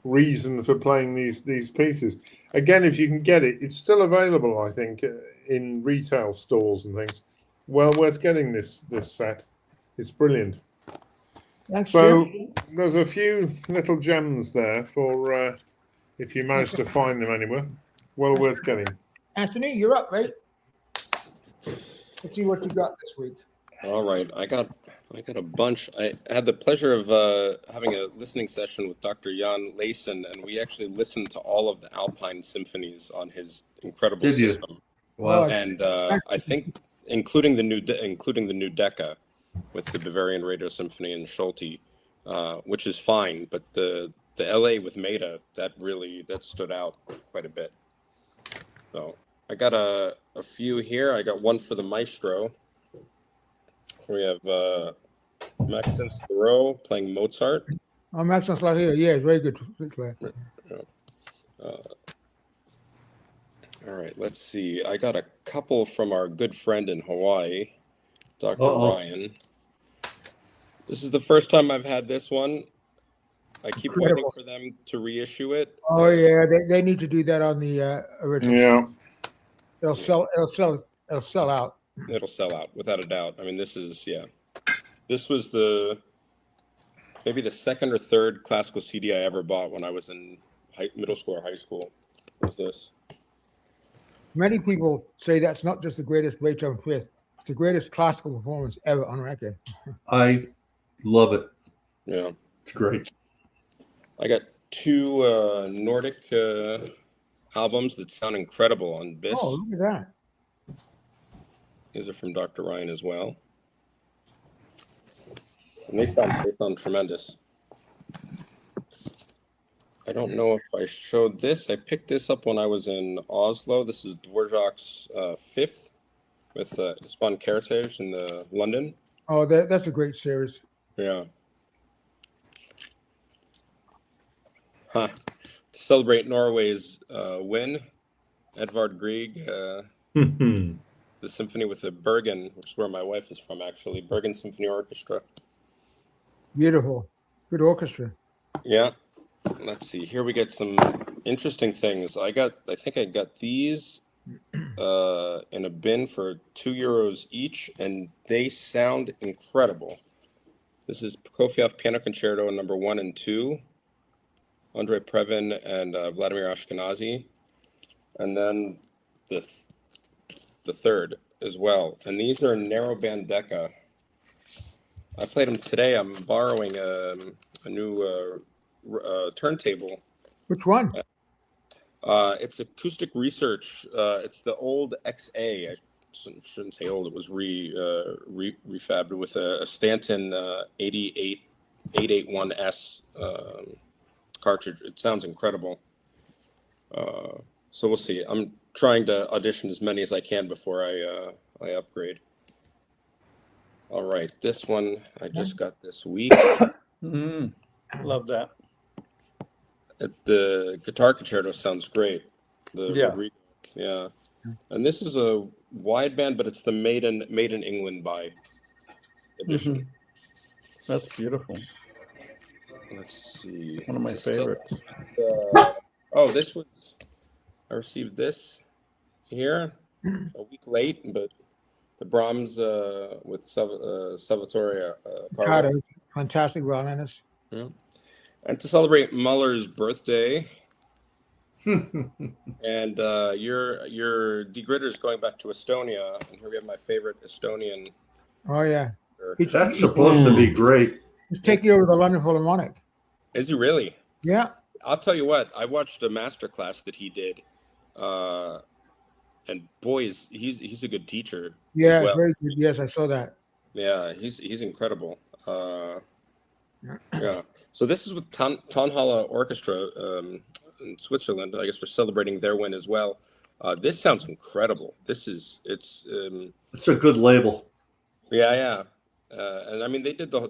reason for playing these pieces. Again, if you can get it, it's still available, I think, in retail stores and things. Well worth getting this set. It's brilliant. Thanks, So Jim. there's a few little gems there for if you manage to find them anywhere. Well worth getting. Anthony, you're up, right? Let's see what you got this week. All right, I got a bunch. I had the pleasure of having a listening session with Dr. Jan Leysen, and we actually listened to all of the Alpine symphonies on his incredible Did you? system. Wow. And I think including the new Decca with the Bavarian Radio Symphony and Schulte, which is fine, but the LA with Maida, that stood out quite a bit. So I got a few here. I got one for the maestro. We have Maxence Thoreau playing Mozart. Oh, Maxence Lahire. Yeah, very good. All right, let's see. I got a couple from our good friend in Hawaii, Dr. Uh-oh. Ryan. This is the first time I've had this one. I keep waiting for them to reissue it. Oh yeah, they need to do that on the original. Yeah. It'll sell out. it'll sell out without a doubt. I mean, this was maybe the second or third classical CD I ever bought when I was in middle school or high school. Was this? Many people say that's not just the greatest Beethoven fifth; it's the greatest classical performance ever on record. I love it. Yeah, It's great. I got two Nordic albums that sound incredible on BIS. Oh, look at that! These are from Dr. Ryan as well, and they sound tremendous. I don't know if I showed this. I picked this up when I was in Oslo. This is Dvorak's fifth with Ispan Kertész in the London. Oh, that's a great series. Yeah. Huh. To celebrate Norway's win, Edvard Grieg, the symphony with the Bergen, which is where my wife is from, actually. Bergen Symphony Orchestra. Beautiful, good orchestra. Yeah. Let's see. Here we get some interesting things. I think I got these in a bin for €2 each, and they sound incredible. This is Prokofiev Piano Concerto number 1 and 2, Andrei Previn and Vladimir Ashkenazy, and then the third as well. And these are narrowband Decca. I played them today. I'm borrowing a new turntable. Which one? It's Acoustic Research. It's the old XA. I shouldn't say old. It was refabbed with a Stanton 881S cartridge. It sounds incredible. So we'll see. I'm trying to audition as many as I can before I upgrade. All right, this one I just got this week. Love that. The guitar concerto sounds great. Yeah. Rodrigo. Yeah. And this is a wideband, but it's the Made in England by edition. That's beautiful. Let's see. One of my favorites. I received this here a week late, but the Brahms with Salvatore Carlo. Carter, fantastic violinist. Yeah. And to celebrate Muller's birthday, and your degritter is going back to Estonia, and here we have my favorite Estonian. Oh yeah, That's supposed to be great. he's taking over the London Philharmonic. Is he really? Yeah. I'll tell you what. I watched a master class that he did, and boy, he's a good teacher. Yeah, as well. very good. Yes, I saw that. Yeah, he's incredible. Yeah. So this is with Tonhalle Orchestra in Switzerland. I guess we're celebrating their win as well. This sounds incredible. It's a good label. Yeah. And I mean they did the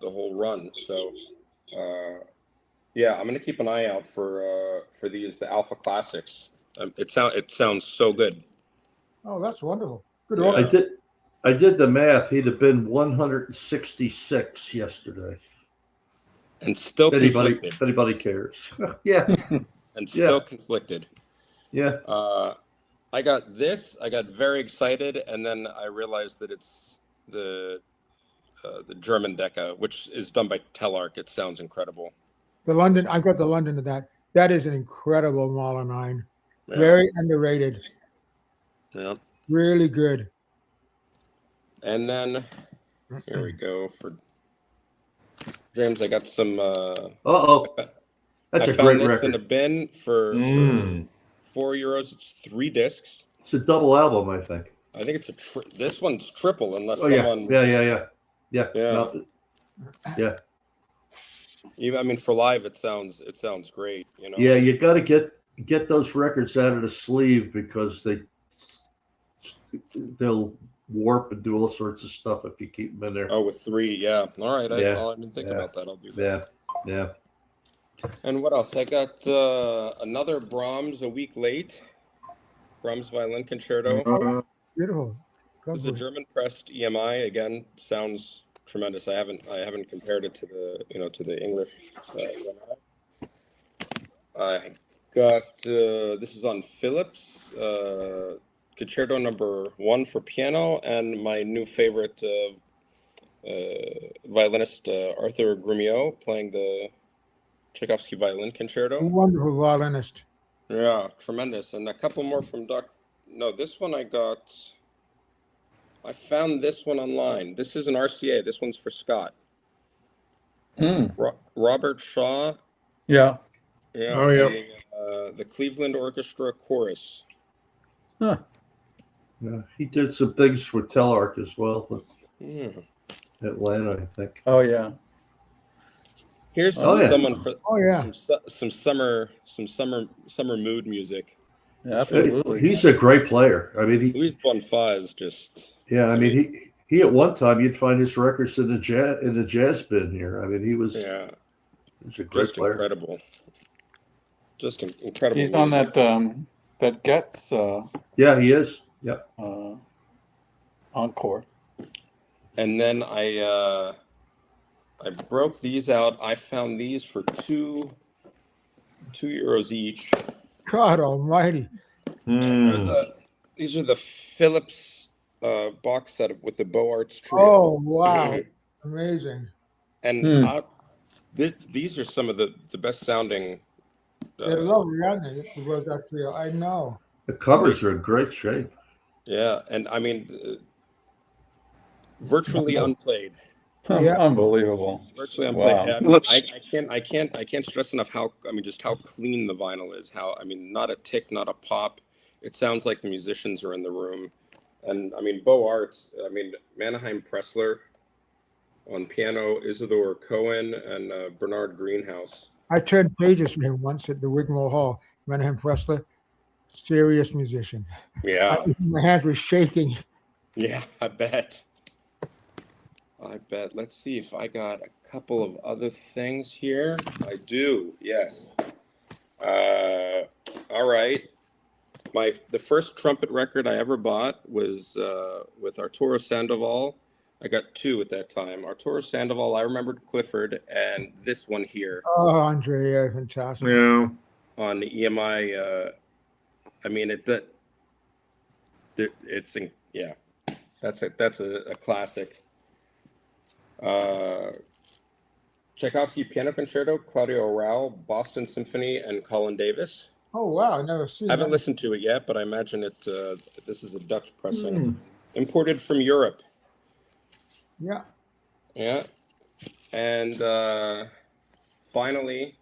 whole run. So yeah, I'm gonna keep an eye out for these, the Alpha Classics. It sounds so good. Oh, that's wonderful. Good Yeah. orchestra. I did the math. He'd have been 166 yesterday. And still conflicted. If anybody cares. Yeah. And still conflicted. Yeah. I got this. I got very excited, and then I realized that it's the German Decca, which is done by Telarc. It sounds incredible. The London, I got the London of that. That is an incredible Mahler 9. Yeah. Very underrated. Yeah. Really good. And then here we go for James. I got some. That's I a found great this record. in a bin for €4. It's 3 discs. It's a double album, I think. I think it's this one's triple, unless Yeah. someone. Yeah. Yeah. Even, I mean, for live, it sounds great. You know. Yeah, you got to get those records out of the sleeve because they'll warp and do all sorts of stuff if you keep them in there. Oh, with 3, yeah. All right, Yeah. I didn't think about that. I'll do that. Yeah. And what else? I got another Brahms a week late. Brahms Violin Concerto. Beautiful. This is a German pressed EMI. Again, sounds tremendous. I haven't compared it to the English EMI. I got this is on Philips Concerto number 1 for piano, and my new favorite violinist Arthur Grumiaux playing the Tchaikovsky Violin Concerto. Wonderful violinist. Yeah, tremendous. And a couple more from No, this one I found this one online. This is an RCA. This one's for Scott. Robert Shaw. Yeah. Yeah. Oh, yeah. And the Cleveland Orchestra Chorus. Huh. Yeah, he did some things with Telarc as well, but Yeah. Atlanta, I think. Oh, yeah. Here's someone for some summer mood music. Yeah, absolutely. He's a great player. I mean, Luis Bonfa is just. Yeah, I mean, he at one time you'd find his records in the jazz bin here. I mean, he was a great just player. incredible. Just incredible. He's music. on that Getz. Yeah, he is. Yep. Encore. And then I broke these out. I found these for €2 each. God Almighty! These are the Philips box set with the Beaux Arts trio. Oh wow, amazing! And these are some of the best sounding. They're lovely, aren't they? The Beaux Arts trio. I know. The covers are in great shape. Yeah, and I mean, virtually unplayed. Yeah. Unbelievable. Virtually unplayed. Wow. I can't stress enough how clean the vinyl is. Not a tick, not a pop. It sounds like the musicians are in the room. And I mean, Beaux Arts. I mean, Mannheim Pressler on piano, Isidore Cohen, and Bernard Greenhouse. I turned pages for him once at the Wigmore Hall. Mannheim Pressler, serious musician. Yeah. My hands were shaking. Yeah, I bet. Let's see if I got a couple of other things here. I do, yes. All right. The first trumpet record I ever bought was with Arturo Sandoval. I got 2 at that time. Arturo Sandoval, I remembered Clifford, and this one here. Oh, Andrea, fantastic. Yeah. On the EMI. That's a classic. Tchaikovsky Piano Concerto, Claudio Arrau, Boston Symphony, and Colin Davis. Oh wow, I never seen. I haven't that. listened to it yet, but I imagine this is a Dutch pressing, imported from Europe. Yeah. Yeah, and finally,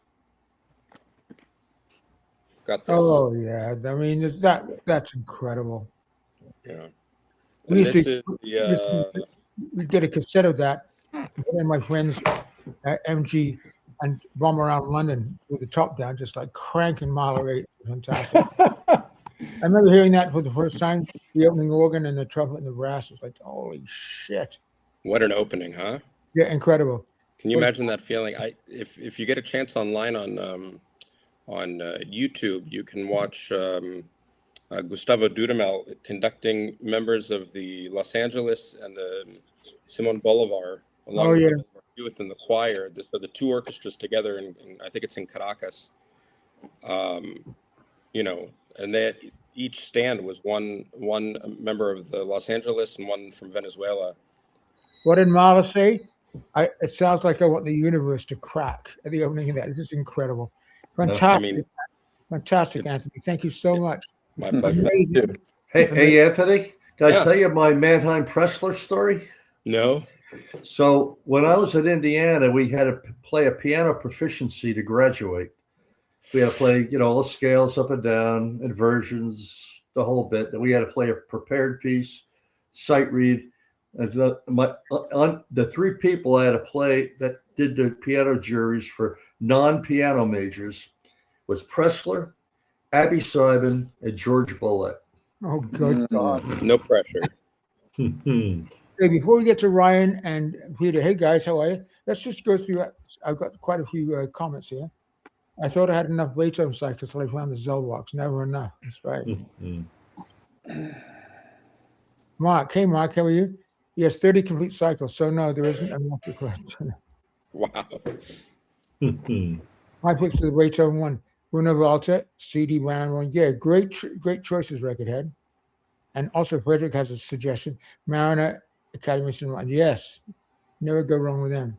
got this. Oh yeah, I mean that's incredible. Yeah, We and used this to- is We get a cassette of that, and my friends at MG and bomb around London with the top down, just like cranking mile rate. Fantastic. I remember hearing that for the first time, the opening organ and the trumpet and the brass. It's like, holy shit. what an opening, huh? Yeah, incredible. Can you imagine that feeling? If you get a chance online on YouTube, you can watch Gustavo Dudamel conducting members of the Los Angeles and the Simon Bolivar along with the youth and the choir. So the 2 orchestras together, and I think it's in Caracas. And that each stand was one member of the Los Angeles and one from Venezuela. What did Marla say? It sounds like I want the universe to crack at the opening of that. It's just incredible. Fantastic. Fantastic, Anthony. Thank you so much. My pleasure. Amazing. Hey, Anthony, did I tell you my Mannheim Pressler story? No. So when I was at Indiana, we had to play a piano proficiency to graduate. We had to play, all the scales up and down, inversions, the whole bit. And we had to play a prepared piece, sight read. And the 3 people I had to play that did the piano juries for non-piano majors was Pressler, Abby Simon, and George Bollett. Oh, good God. No pressure. Hey, before we get to Ryan and Peter, hey guys, how are you? Let's just go through. I've got quite a few comments here. I thought I had enough Beethoven cycles till I found the Zellbox. Never enough. That's right. Mark, hey Mark, how are you? He has 30 complete cycles, so no, there isn't enough to collect. Wow. My picks for the Beethoven one. Bruno Walter, CD round one. Yeah, great choices, Record Head. And also Frederick has a suggestion. Mariner Academy Cinema. Yes, never go wrong with them.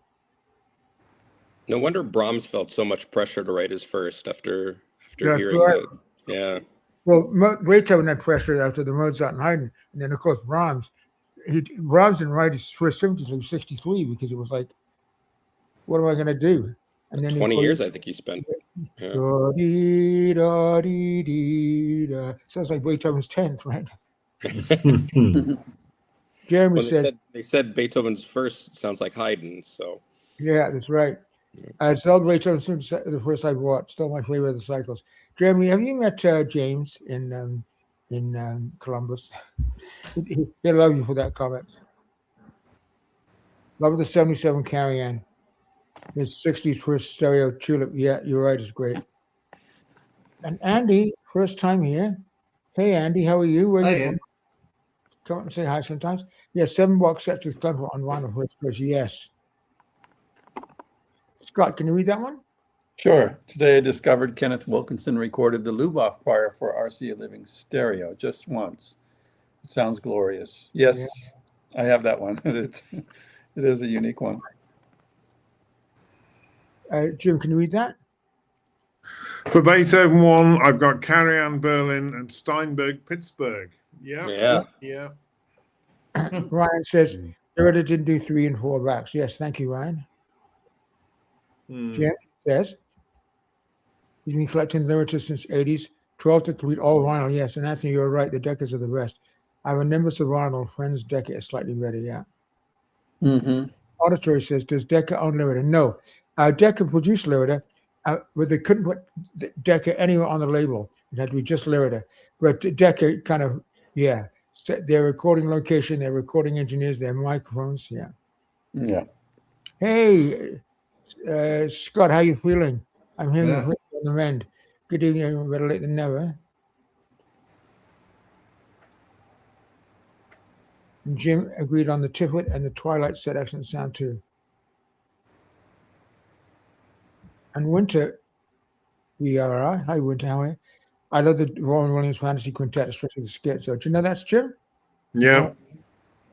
No wonder Brahms felt so much pressure to write his first after That's hearing right. that. Yeah. Well, Beethoven had pressure after the Mozart and Haydn, and then of course Brahms. Brahms didn't write his first symphony until 63 because it was like, what am I going to do? And then 20 years, I think he spent. Yeah. Sounds like Beethoven's 10th, right? Jeremy Well, says, they said Beethoven's first sounds like Haydn, so. yeah, that's right. It's all Beethoven's the first I bought. Still my favorite of the cycles. Jeremy, have you met James in Columbus? He'll love you for that comment. Love the 77 Carry-On. His 60s first stereo tulip. Yeah, you're right. It's great. And Andy, first time here. Hey, Andy, how are you? Where are you from? Come up and say hi sometimes. Yeah, 7 box sets with Clever on vinyl first place. Yes. Scott, can you read that one? Sure. Today I discovered Kenneth Wilkinson recorded the Luboff choir for RCA Living Stereo just once. It sounds glorious. Yes, I have that one. It is a unique one. Jim, can you read that? For Beethoven 1, I've got Karajan Berlin and Steinberg Pittsburgh. Yeah. Ryan says, Derrida didn't do 3 and 4 backs. Yes, thank you, Ryan. Jim says, he's been collecting literature since 80s, 12 to read all vinyl. Yes, and Anthony, you're right. The Deckers are the best. I have a Nimbus of vinyl. Friends Decker is slightly better, yeah. Auditory says, does Decker own Lyrita? No. Decker produced Lyrita, but they couldn't put Decker anywhere on the label. It had to be just Lyrita. But Decker kind of, their recording location, their recording engineers, their microphones, Yeah. Hey, Scott, how you feeling? I'm hearing you on the mend. Good evening, better late than never. And Jim agreed on the Tiflet and the Twilight set excellent sound too. And Winter, hi Winter, how are you? I love the Rowan Williams Fantasy Quintet, especially the scherzo. Do you know that's Jim? Yeah,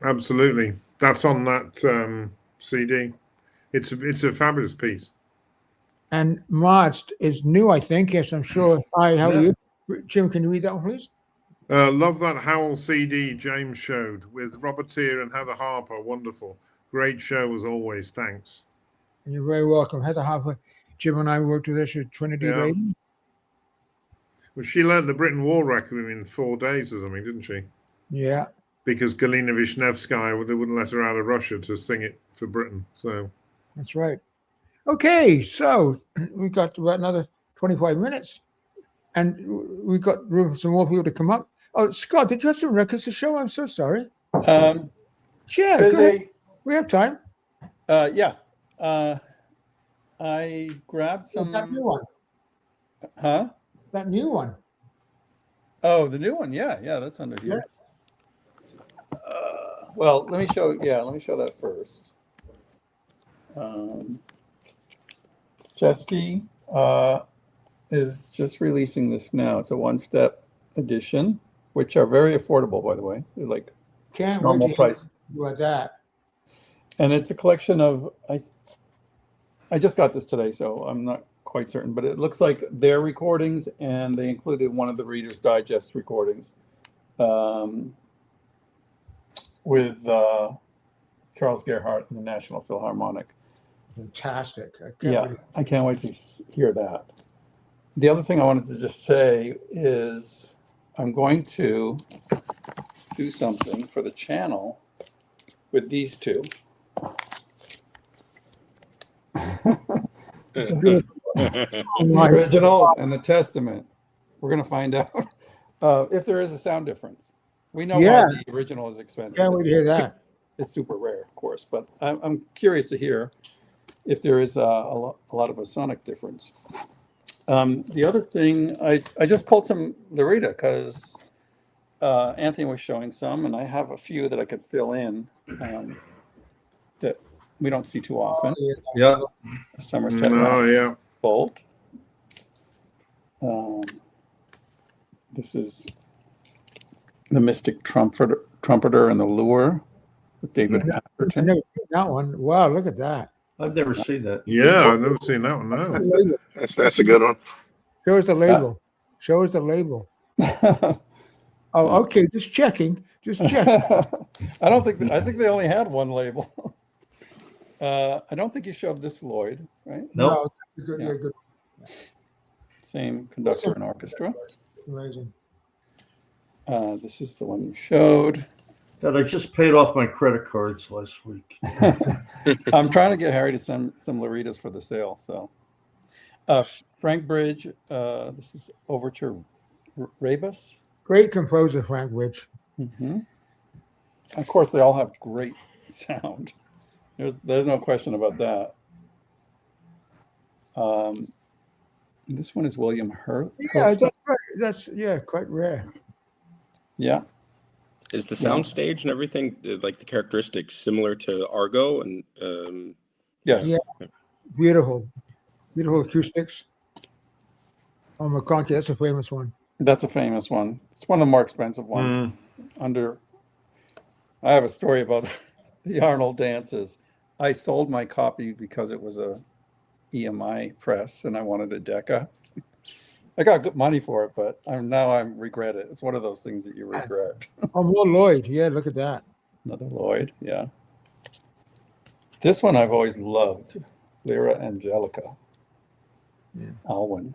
absolutely. That's on that CD. It's a fabulous piece. And Marst is new, I think. Yes, I'm sure. Hi, how are you? Jim, can you read that one, please? Love that Howell CD James showed with Robert Tier and Heather Harper. Wonderful. Great show as always. Thanks. You're very welcome. Heather Harper, Jim and I worked with her at Trinity Lady. Well, she learned the Britain War Requiem in 4 days or something, didn't she? Yeah. Because Galina Vishnevskaya, they wouldn't let her out of Russia to sing it for Britain. So that's right. Okay, so we've got about another 25 minutes, and we've got room for some more people to come up. Oh, Scott, did you have some records to show? I'm so sorry. Yeah, go ahead. We have time. Yeah. I grabbed some. That new one. Huh? That new one. Oh, the new one. Yeah, that's under here. Well, let me show that first. Chesky is just releasing this now. It's a one-step edition, which are very affordable, by the way. They're like normal price. About that. And it's a collection of, I just got this today, so I'm not quite certain, but it looks like their recordings, and they included one of the Reader's Digest recordings with Charles Gerhardt and the National Philharmonic. Fantastic. I can't wait to hear that. The other thing I wanted to just say is I'm going to do something for the channel with these two. The original and the Testament. We're going to find out if there is a sound difference. We know why the original is expensive. Can't wait to hear that. It's super rare, of course, but I'm curious to hear if there is a lot of a sonic difference. The other thing, I just pulled some Lyrita because Anthony was showing some, and I have a few that I could fill in that we don't see too often. Yeah. Somerset Bolt. This is The Mystic Trumpeter and the Lure with David I've Atherton. never seen that one. Wow, look at that. I've never seen that. Yeah, I've never seen that one. No. That's a good one. Show us the label. Show us the label. Oh, okay. Just checking. Just checking. I think they only had one label. I don't think you showed this Lloyd, right? Nope. No, good, Yeah. yeah, good. Same conductor and orchestra. Amazing. This is the one you showed. And I just paid off my credit cards last week. I'm trying to get Harry to send some Laritas for the sale. So, Frank Bridge. This is Overture Rebus. Great composer, Frank Bridge. Mm-hmm. Of course, they all have great sound. There's no question about that. This one is William Hurst. Yeah, that's right. That's quite rare. Yeah. Is the soundstage and everything like the characteristics similar to Argo? And Yes. Yeah. Beautiful acoustics. Oh, McConkie, that's a famous one. That's a famous one. It's one of the more expensive ones. I have a story about the Arnold dances. I sold my copy because it was a EMI press and I wanted a Decca. I got good money for it, but I regret it. It's one of those things that you regret. Oh, more Lloyd. Yeah, look at that. Another Lloyd, yeah. This one I've always loved. Lyra Angelica. Yeah. Alwyn.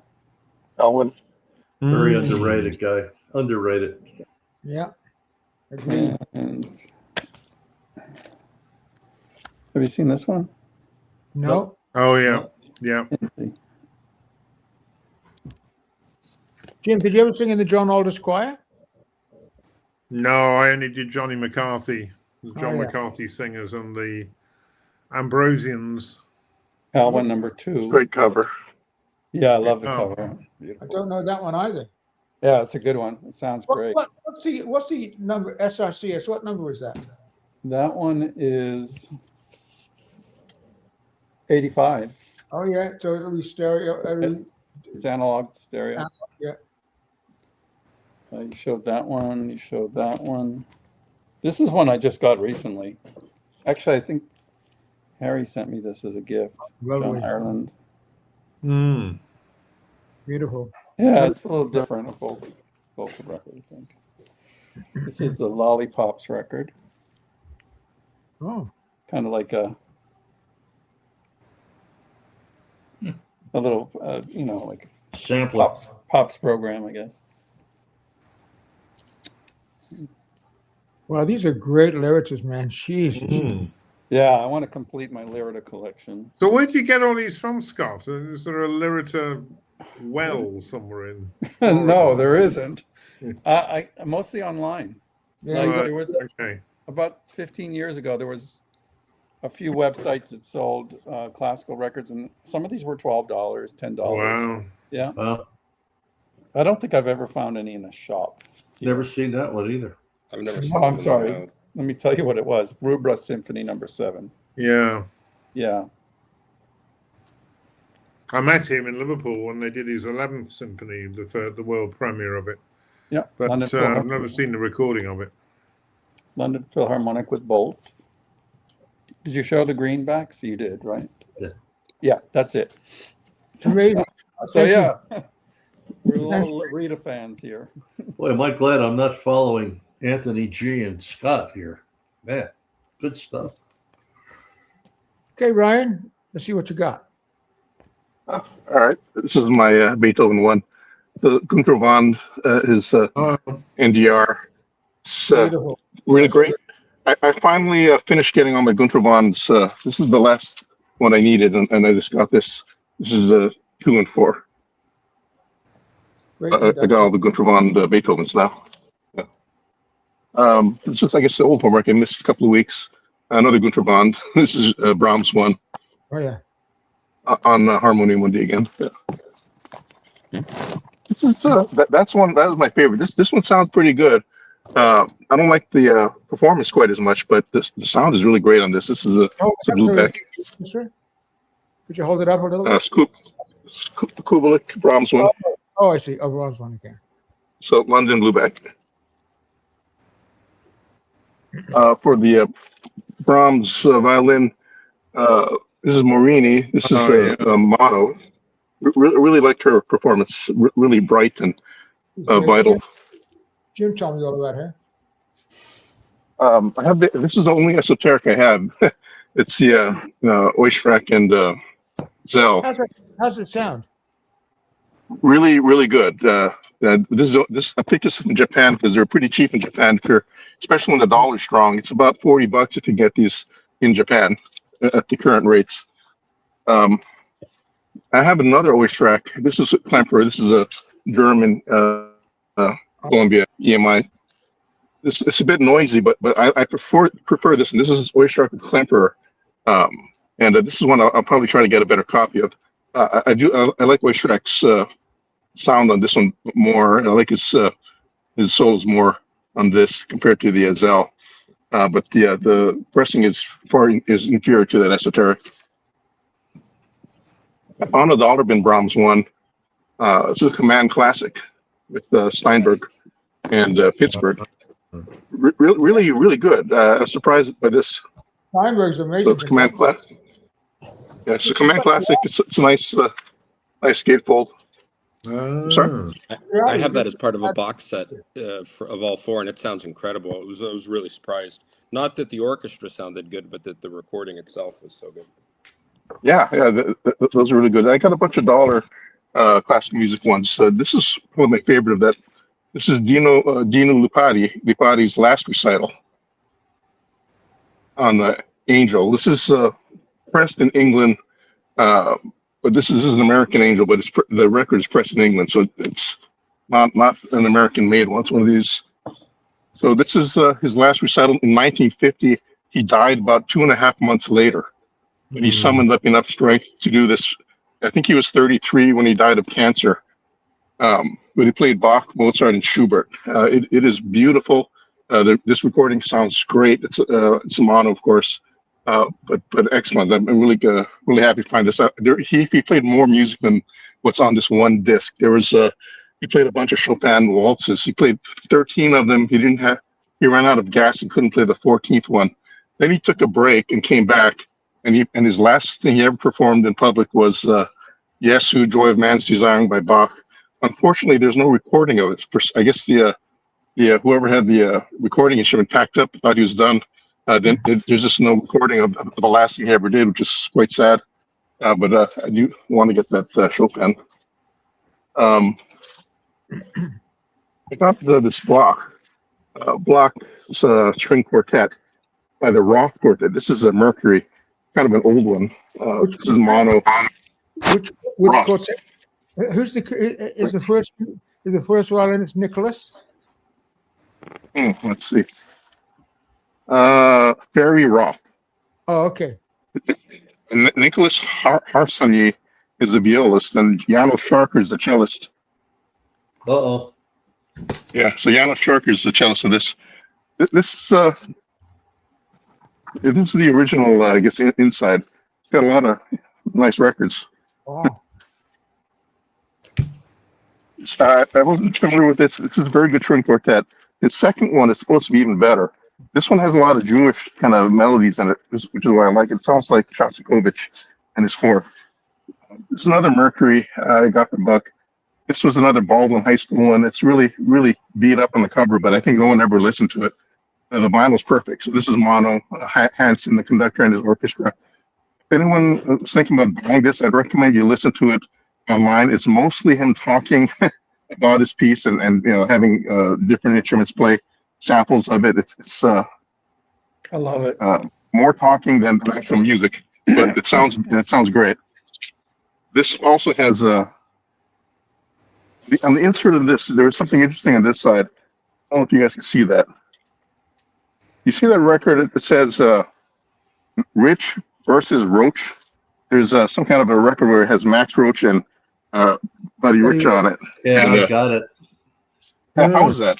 Very underrated guy. Underrated. Yeah. Agreed. And have you seen this one? No. Oh, yeah. Yeah. Jim, did you ever sing in the John Aldous Choir? No, I only did Johnny McCarthy, the John yeah. McCarthy singers, and the Ambrosians. Alwyn number 2. Great cover. Yeah, I love the Oh. cover. I Beautiful. don't know that one either. Yeah, it's a good one. It sounds great. What's the number? SRCS. What number is that? That one is 85. Oh yeah, so it'll be stereo. It's analog stereo. Analog, yeah. You showed that one. You showed that one. This is one I just got recently. Actually, I think Harry sent me this as a gift. Lovely. John Ireland. Beautiful. Yeah, it's a little different. A vocal record, I think. This is the Lollipops record. Oh, Kind of like a little, like Sampler. pops program, I guess. well, these are great lyricists, man. Jesus. Yeah, I want to complete my Lyrita collection. So where do you get all these from, Scott? Is there a Lyrita well somewhere in? No, there isn't. I mostly online. Yeah, Like, Oh, there was okay. about 15 years ago, there was a few websites that sold classical records, and some of these were $12, $10. Wow. Yeah, Wow. I don't think I've ever found any in a shop. Never seen that one either. I've never seen Oh, I'm them sorry. around. Let me tell you what it was. Rubra Symphony number 7. Yeah. Yeah. I met him in Liverpool when they did his 11th symphony, the world premiere of it. Yeah. But London, I've never seen the recording of it. London Philharmonic with Bolt. Did you show the greenbacks? You did, right? Yeah. Yeah, that's it. amazing. So Thank you. yeah, we're little Rita fans here. Boy, am I glad I'm not following Anthony G and Scott here. Man, good stuff. Okay, Ryan, let's see what you got. All right. This is my Beethoven one. The Gunther von is NDR. It's Beautiful. really great. I finally finished getting all my Gunther von's. This is the last one I needed, and I just got this. This is 2 and 4. Great I got all the Gunther von Beethovens now. Yeah. This is, I guess, the old homework. I missed a couple of weeks. Another Gunther von. This is Brahms one Oh yeah. on Harmonium one day again. Yeah. This is, that's one. That was my favorite. This one sounds pretty good. I don't like the performance quite as much, but the sound is really great on this. This is a Bluebeck. Sure. Could you hold it up a little? Kubelik Brahms one. Oh, I see. Oh, Brahms one. Okay. So London Bluebeck. For the Brahms violin, this is Morini. This is a mono. Really liked her performance. Really bright and It's great. vital. Jim told me all about her. I have this is the only esoteric I have. It's the Oistrakh and Zell. How's it sound? Really, really good. This I picked this up in Japan because they're pretty cheap in Japan. Especially when the dollar's strong, it's about $40 if you get these in Japan at the current rates. I have another Oistrakh. This is a Klemperer. This is a German Columbia EMI. It's a bit noisy, but I prefer this. And this is Oistrakh Klemperer, and this is one I'll probably try to get a better copy of. I like Oistrakh's sound on this one more. I like his solos more on this compared to the Zell. But the pressing is inferior to that esoteric. I found a Dollarben Brahms one. This is a Command Classic with Steinberg and Pittsburgh. Really, really good. I was surprised by this. Steinberg's amazing. Command Classic. Yeah, it's a Command Classic. It's a nice gatefold. Sorry? I have that as part of a box set of all four, and it sounds incredible. I was really surprised. Not that the orchestra sounded good, but that the recording itself was so good. Yeah, those are really good. I got a bunch of dollar classical music ones. This is one of my favorite of that. This is Dino Lipati's last recital on the Angel. This is pressed in England, but this is an American Angel, but the record is pressed in England, so it's not an American-made one. It's one of these. So this is his last recital in 1950. He died about 2.5 months later, and he summoned up enough strength to do this. I think he was 33 when he died of cancer. But he played Bach, Mozart, and Schubert. It is beautiful. This recording sounds great. It's a mono, of course, but excellent. I'm really happy to find this out. He played more music than what's on this one disc. He played a bunch of Chopin waltzes. He played 13 of them. He ran out of gas and couldn't play the 14th one. Then he took a break and came back, and his last thing he ever performed in public was Jesu, Joy of Man's Desiring by Bach. Unfortunately, there's no recording of it. I guess the whoever had the recording instrument packed up thought he was done. Then there's just no recording of the last thing he ever did, which is quite sad. But I do want to get that Chopin. I got this Bloch string quartet by the Roth Quartet. This is a Mercury, kind of an old one. This is mono. Which quartet? Who's the first violinist? Nicholas? Let's see. Ferry Roth. Oh, okay. And Nicholas Harsanyi is the violist, and Janos Sharker is the cellist. Uh-oh. Yeah, so Janos Sharker is the cellist of this. This is the original, I guess, inside. It's got a lot of nice records. Wow. I wasn't familiar with this. This is a very good string quartet. The second one is supposed to be even better. This one has a lot of Jewish kind of melodies in it, which is why I like it. It sounds like Shostakovich and his fourth. This is another Mercury I got from Buck. This was another Baldwin High School one. It's really, really beat up on the cover, but I think no one ever listened to it. The vinyl's perfect. So this is mono, Hanson, the conductor, and his orchestra. If anyone is thinking about buying this, I'd recommend you listen to it online. It's mostly him talking about his piece and having different instruments play samples of it. It's I love it. more talking than actual music, but it sounds great. This also has on the insert of this, there was something interesting on this side. I don't know if you guys can see that. You see that record? It says Rich versus Roach. There's some kind of a record where it has Max Roach and Buddy Rich on it. Yeah, And, I got it. How is that?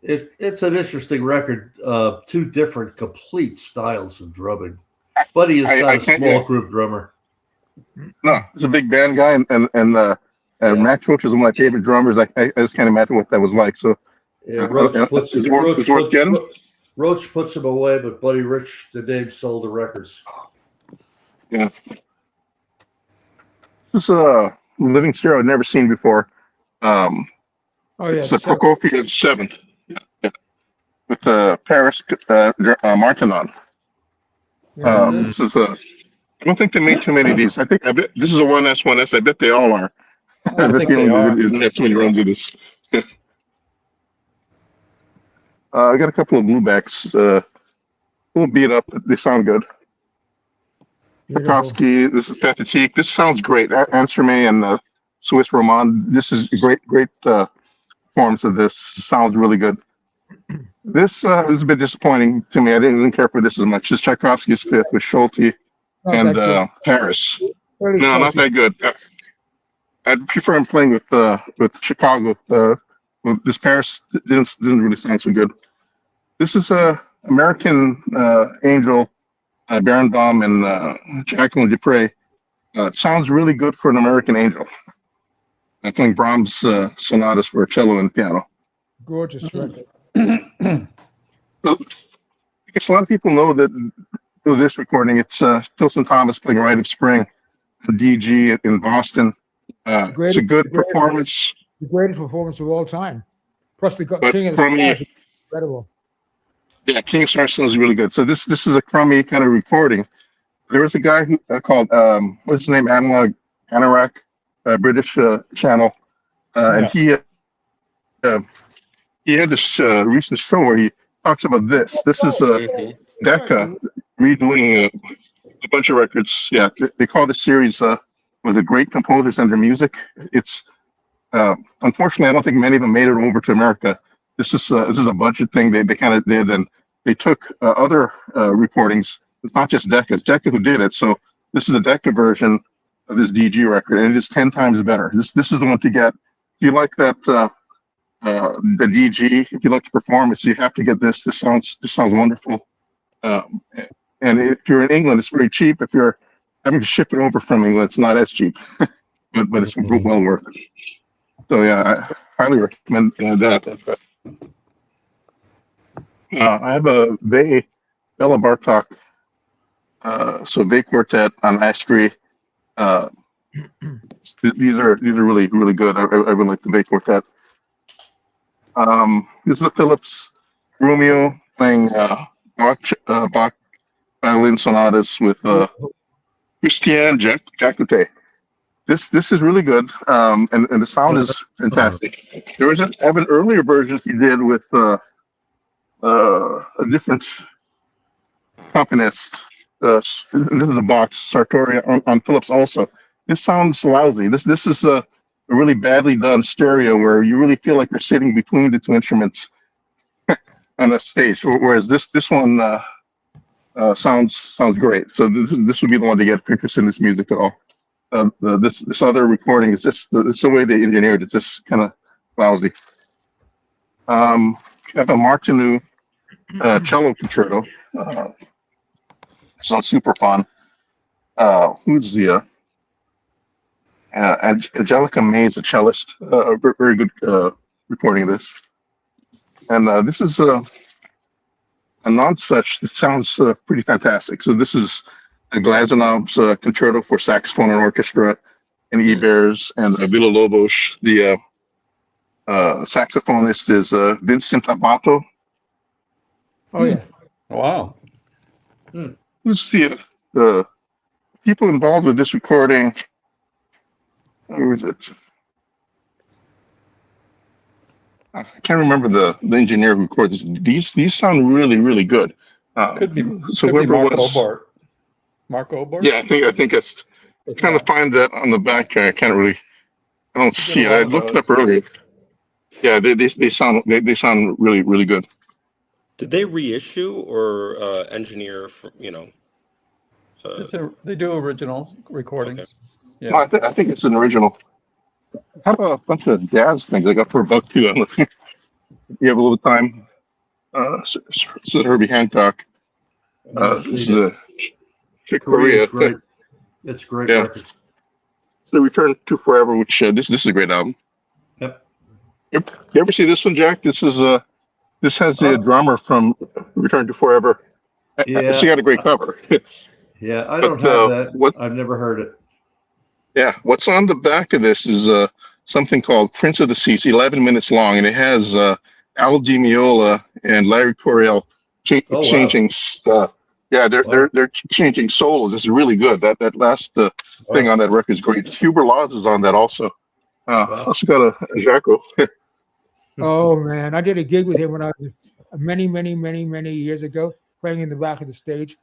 It's an interesting record. Two different complete styles of drumming. Buddy is not a small group drummer. No, he's a big band guy, and Max Roach is one of my favorite drummers. I just can't imagine what that was like. So Yeah, Roach it's worth getting. Roach puts them away, but Buddy Rich, the name sold the records. Yeah. This is living stereo I've never seen before. Oh yeah, It's the a seven. Prokofiev 7th. Yeah. With Paris Martinon. Yeah, This is I don't think they made too many of these. I bet this is a 1S. I bet they all are. I I bet think they are. didn't have too many runs of this. I got a couple of bluebacks. A little beat up, but they sound good. beautiful. Tchaikovsky, this is Pathetique. This sounds great. Anserme and Swiss Roman. This is great forms of this. Sounds really good. This is a bit disappointing to me. I didn't care for this as much. This Tchaikovsky's 5th with Schulte Not and that good. Paris. Fairly No, not salty. that good. I'd prefer him playing with Chicago. With this Paris didn't really sound so good. This is American Angel, Barenbaum and Jacqueline Dupre. It sounds really good for an American Angel. I'm playing Brahms sonatas for cello and piano. Gorgeous record. So, I guess a lot of people know that through this recording, it's Tilson Thomas playing Rite of Spring, DG in Boston. It's a good performance. The greatest performance of all time. Plus, we got But King of the for me, Stars. Incredible. yeah, King of Stars is really good. So this is a crummy kind of recording. There was a guy who called what's his name, Analog Anorak, British channel, and he had this recent show where he talks about this. This is Decca redoing a bunch of records. Yeah, they call this series with the great composers and their music. It's unfortunately, I don't think many of them made it over to America. This is a budget thing they kind of did, and they took other recordings. It's not just Decca; it's Decca who did it. So this is a Decca version of this DG record, and it is 10 times better. This is the one to get. If you like that the DG, if you like the performance, you have to get this. This sounds wonderful. And if you're in England, it's very cheap. If you're having to ship it over from England, it's not as cheap, but it's well worth it. So yeah, I highly recommend that. I have a Bela Bartok, so Bay Quartet on Astri. These are really good. I really like the Bay Quartet. This is a Phillips Romeo playing Bach violin sonatas with Christian Jacquet. This is really good, and the sound is fantastic. There was an earlier version he did with a different accompanist. This is a box Sartori on Phillips also. This sounds lousy. This is a really badly done stereo where you really feel like you're sitting between the two instruments on a stage. Whereas this one sounds great. So this would be the one to get if you're interested in this music at all. This other recording is just it's the way they engineered it. Just kind of lousy. I have a Martinu cello concerto. Sounds super fun. Who's the Angelica May is a cellist. Very good recording of this. And this is a non-such. It sounds pretty fantastic. So this is Glazanov's concerto for saxophone and orchestra, and Ebers and Villa-Lobos. The saxophonist is Vincent Abato. Oh yeah. Wow. Who's the people involved with this recording? Who is it? I can't remember the engineer who recorded this. These sound really good. Could be so Mark was, Obart. Mark Obart? Yeah, I think it's. I'm trying to find that on the back. I don't see it. I looked it up earlier. Yeah, they sound really good. Did they reissue or engineer? They do original recordings. Okay. Yeah. No, I think it's an original. I have a bunch of jazz things I got for $1 too. I don't know if you have a little time. This is Herbie Hancock. This is a Chick Corea. It's great. It's a great record. The Return to Forever, which this is a great album. Yep. You ever see this one, Jack? This is This has the drummer from Return to Forever. Yeah. She had a great cover. Yeah, I don't But have that. what? I've never heard it. Yeah, what's on the back of this is something called Prince of the Sea. It's 11 minutes long, and it has Al Di Meola and Larry Coryell Oh, wow. changing. Yeah, Wow. they're changing solos. This is really good. That last thing Wow. on that record is great. Huber Laws is on that also. Wow. Also got a Jaco. Oh man, I did a gig with him when I was many years ago, playing in the back of the stage.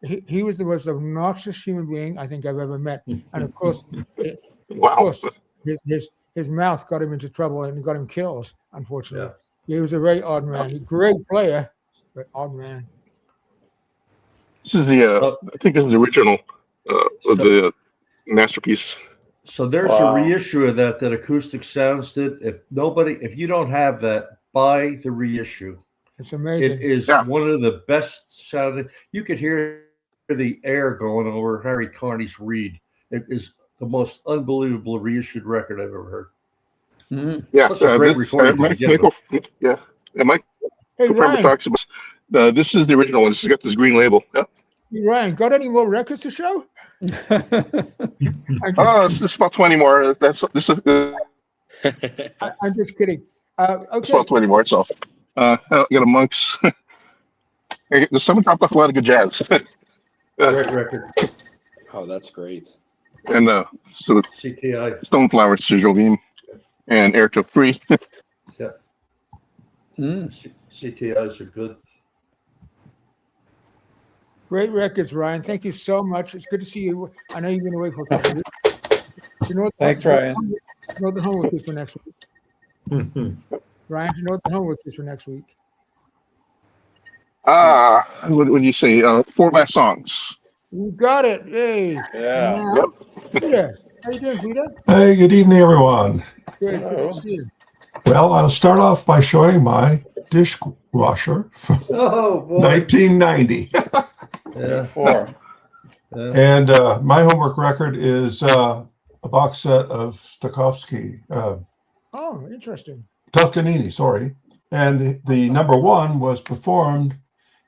He was the most obnoxious human being I think I've ever met, and of course, Wow. his mouth got him into trouble and got him killed. Unfortunately, Yeah. he was a very odd man. Great player, but odd man. This is the I think this is the original of the masterpiece. So there's a reissue of that Acoustic Sounds did. If you don't have that, buy the reissue. It's amazing. It is one of the best sounding. You could hear the air going over Harry Carney's reed. It is the most unbelievable reissued record I've ever heard. Mm-hmm. Yeah, Plus a great recording. Mike Hey, Ryan, talks about this is the original one. This has got this green label. Yep. Ryan, got any more records to show? This is about 20 more. I'm just kidding. Okay. It's about 20 more. It's all. I got a Monks. There's someone dropped off a lot of good jazz. Great record. Oh, that's great. And so CTI. Stoneflower, Jovim, and Air to Free. Yeah. CTIs are good. Great records, Ryan. Thank you so much. It's good to see you. I know you've been away for a couple of weeks. You know Thanks, Ryan. You know what the homework is for next week? Ryan, do you know what the homework is for next week? What would you say? 4 last songs. You got it. Hey. Yeah. Yep. Peter. How you doing, Peter? Hey, good evening, everyone. Good. Good to see you. Well, I'll start off by showing my dishwasher from Oh, boy. 1990. Yeah. 4. And my homework record is a box set of Stokowski, Oh, interesting. Toscanini, sorry. And the number 1 was performed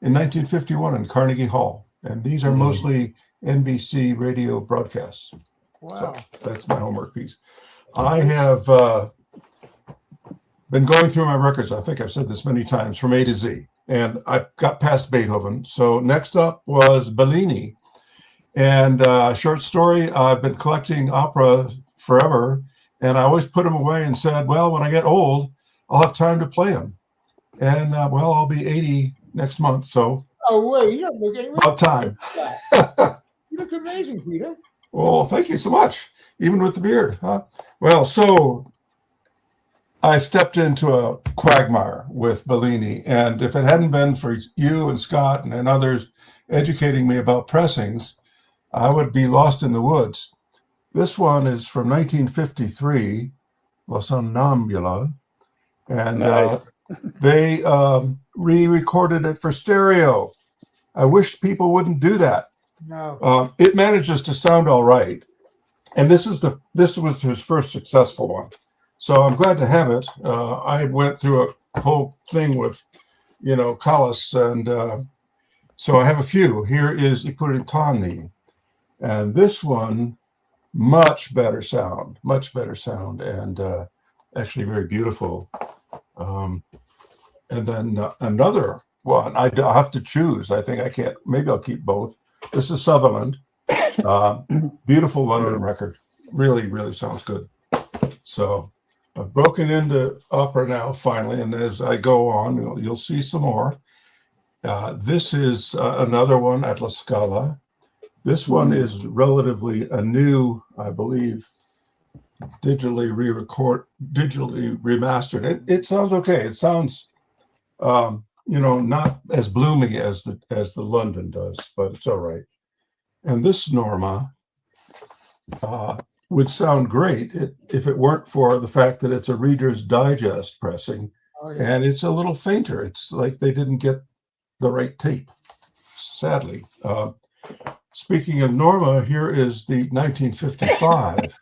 in 1951 in Carnegie Hall. And these are mostly NBC radio broadcasts. Wow. So that's my homework piece. I have been going through my records. I think I've said this many times, from A to Z. And I got past Beethoven. So next up was Bellini. And short story, I've been collecting opera forever. And I always put them away and said, well, when I get old, I'll have time to play them. And well, I'll be 80 next month. So Oh, wait. You don't look anything. about time. You look amazing, Peter. Well, thank you so much. Even with the beard, huh? Well, so I stepped into a quagmire with Bellini. And if it hadn't been for you and Scott and others educating me about pressings, I would be lost in the woods. This one is from 1953, La Sonnambula. And Nice. they re-recorded it for stereo. I wish people wouldn't do that. No. It manages to sound all right. And this was his first successful one. So I'm glad to have it. I went through a whole thing with, Callas, and so I have a few. Here is I Puritani. And this one, much better sound, and actually very beautiful. And then another one, I have to choose. I think I can't, maybe I'll keep both. This is Sutherland. Beautiful London record. Really, really sounds good. So I've broken into opera now, finally, and as I go on, you'll see some more. This is another one at La Scala. This one is relatively a new, I believe, digitally remastered. It sounds okay. It sounds, not as bloomy as the London does, but it's all right. And this Norma would sound great if it weren't for the fact that it's a Reader's Digest pressing, and it's a little fainter. It's like they didn't get the right tape, sadly. Speaking of Norma, here is the 1955,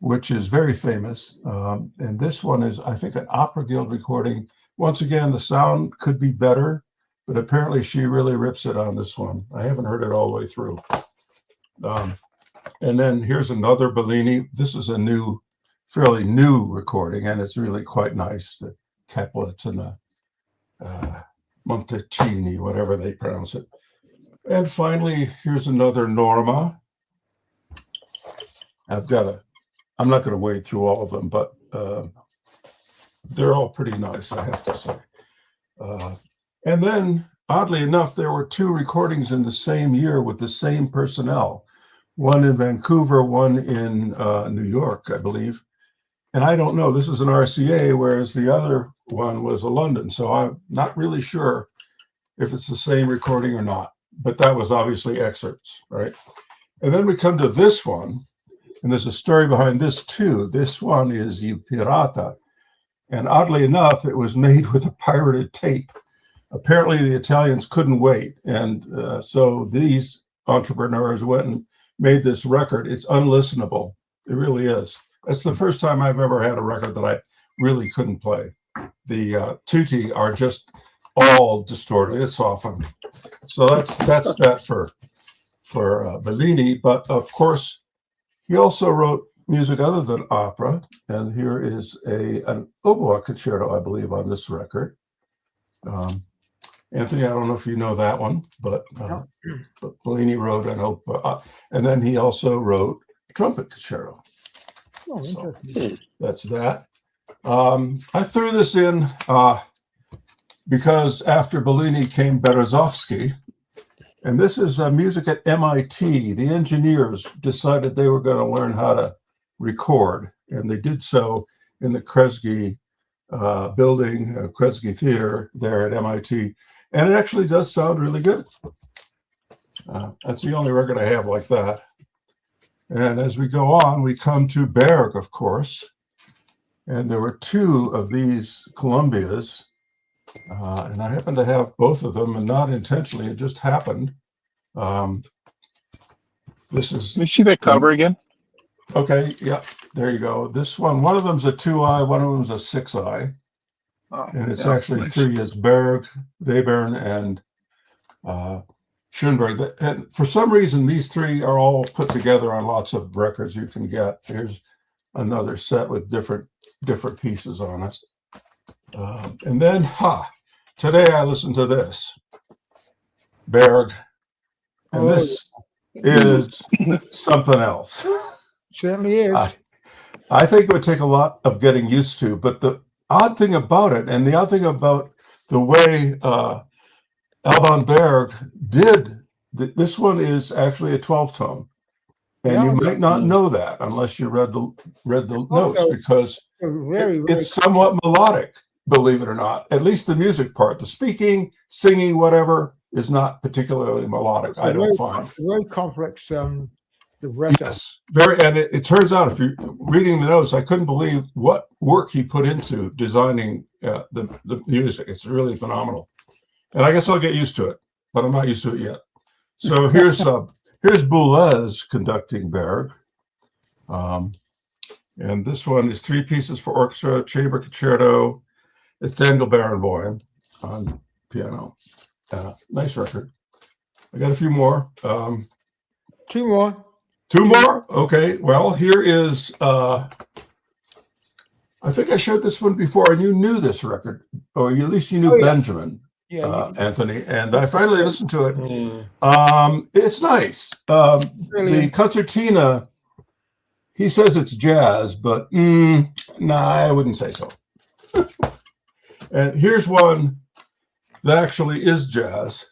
which is very famous. And this one is, I think, an Opera Guild recording Once again, the sound could be better, but apparently she really rips it on this one. I haven't heard it all the way through. And then here's another Bellini. This is a fairly new recording, and it's really quite nice. The caplets and the Montalcini, whatever they pronounce it. And finally, here's another Norma. I'm not going to wade through all of them, but they're all pretty nice, I have to say. And then, oddly enough, there were 2 recordings in the same year with the same personnel. One in Vancouver, one in New York, I believe. And I don't know, this is an RCA, whereas the other one was a London. So I'm not really sure if it's the same recording or not. But that was obviously excerpts, right? And then we come to this one, and there's a story behind this too. This one is Il Pirata. And oddly enough, it was made with a pirated tape. Apparently the Italians couldn't wait. And so these entrepreneurs went and made this record. It's unlistenable. It really is. That's the first time I've ever had a record that I really couldn't play. The tutti are just all distorted. It's often. So that's that for Bellini. But of course, he also wrote music other than opera. And here is an oboe concerto, I believe, on this record. Anthony, I don't know if you know that one, but Bellini wrote an opera. And then he also wrote a trumpet concerto. Oh, So interesting. that's that. I threw this in because after Bellini came Berezovsky, and this is music at MIT. The engineers decided they were going to learn how to record, and they did so in the Kresge building, Kresge Theater there at MIT, and it actually does sound really good. That's the only record I have like that. And as we go on, we come to Berg, of course. And there were 2 of these Columbias. And I happen to have both of them, and not intentionally, it just happened. This is... Let me see that cover again. Okay, yeah, there you go. This one of them's a 2i, one of them's a 6i. And it's actually nice. 3. It's Berg, Webern, and Schoenberg. And for some reason, these 3 are all put together on lots of records you can get. Here's another set with different pieces on it. And then, today I listened to this, Berg, and this is something else. Certainly is. I think it would take a lot of getting used to, but the odd thing about it, and the odd thing about the way Alban Berg did, this one is actually a 12-tone. And you might not know that unless you read the notes, because it's somewhat melodic, believe it or not. At least the music part, the speaking, singing, whatever, is not particularly melodic. I don't find. Very complex. The rest. Yes, very. And it turns out, if you're reading the notes, I couldn't believe what work he put into designing the music. It's really phenomenal. And I guess I'll get used to it, but I'm not used to it yet. So here's Boulez conducting Berg. And this one is 3 pieces for orchestra, chamber concerto. It's Daniel Barenboim on piano. Nice record. I got a few more. 2 more. 2 more? Okay. Well, here is, I think I showed this one before, and you knew this record, or at least you knew Benjamin. Yeah, Anthony, and I finally listened to it. It's nice. The concertina, he says it's jazz, but nah, I wouldn't say so. And here's one that actually is jazz.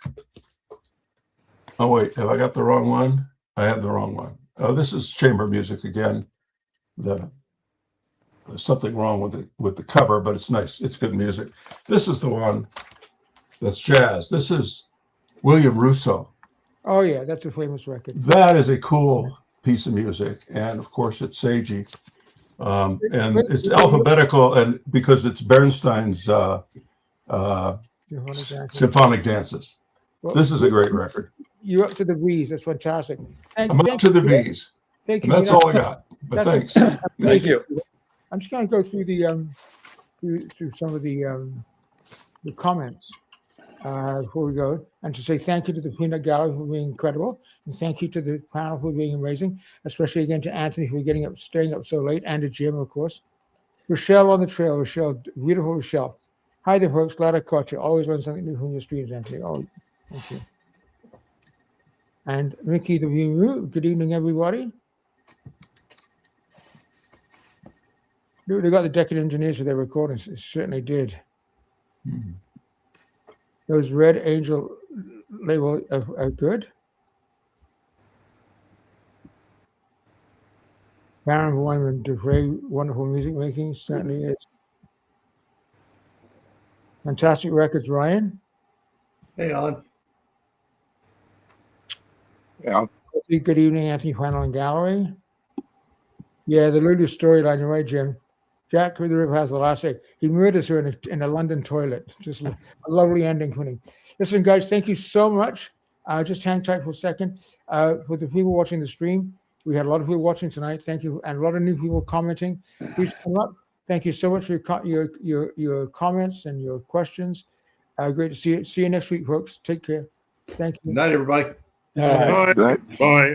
Oh wait, have I got the wrong one? I have the wrong one. Oh, this is chamber music again. There's something wrong with the cover, but it's nice. It's good music. This is the one that's jazz. This is William Russo. Oh yeah, that's a famous record. That is a cool piece of music, and of course it's Seiji, and it's alphabetical, and because it's Bernstein's symphonic dances. Well, this is a great record. You're up to the V's. That's fantastic. And I'm up to the V's. Thank you. And that's all I got. But thanks. Thank you. I'm just going to go through the through some of the the comments before we go, and to say thank you to the Peanut Gallery for being incredible, and thank you to the panel for being amazing, especially again to Anthony for staying up so late, and to Jim, of course. Rochelle on the trail, Rochelle, beautiful Rochelle. Hi there, folks. Glad I caught you. Always learn something new from your streams, Anthony. Oh, thank you. And Mickey the View, good evening, everybody. They got the Decade Engineers for their recordings. It certainly did. Those Red Angel label are good. Baron Wyman DeFray, wonderful music making, certainly is. Fantastic records, Ryan. Hey, on. Yeah. Good evening, Anthony Panel and Gallery. Yeah, the Lulu storyline, you're right, Jim. Jack with the River has the last say. He murders her in a London toilet. Just a lovely ending, Quinny. Listen, guys, thank you so much. Just hang tight for a second. For the people watching the stream, we had a lot of people watching tonight. Thank you, and a lot of new people commenting. Please come up. Thank you so much for your comments and your questions. Great to see you. See you next week, folks. Take care. Thank you. Good night, everybody. All right. Bye. Bye.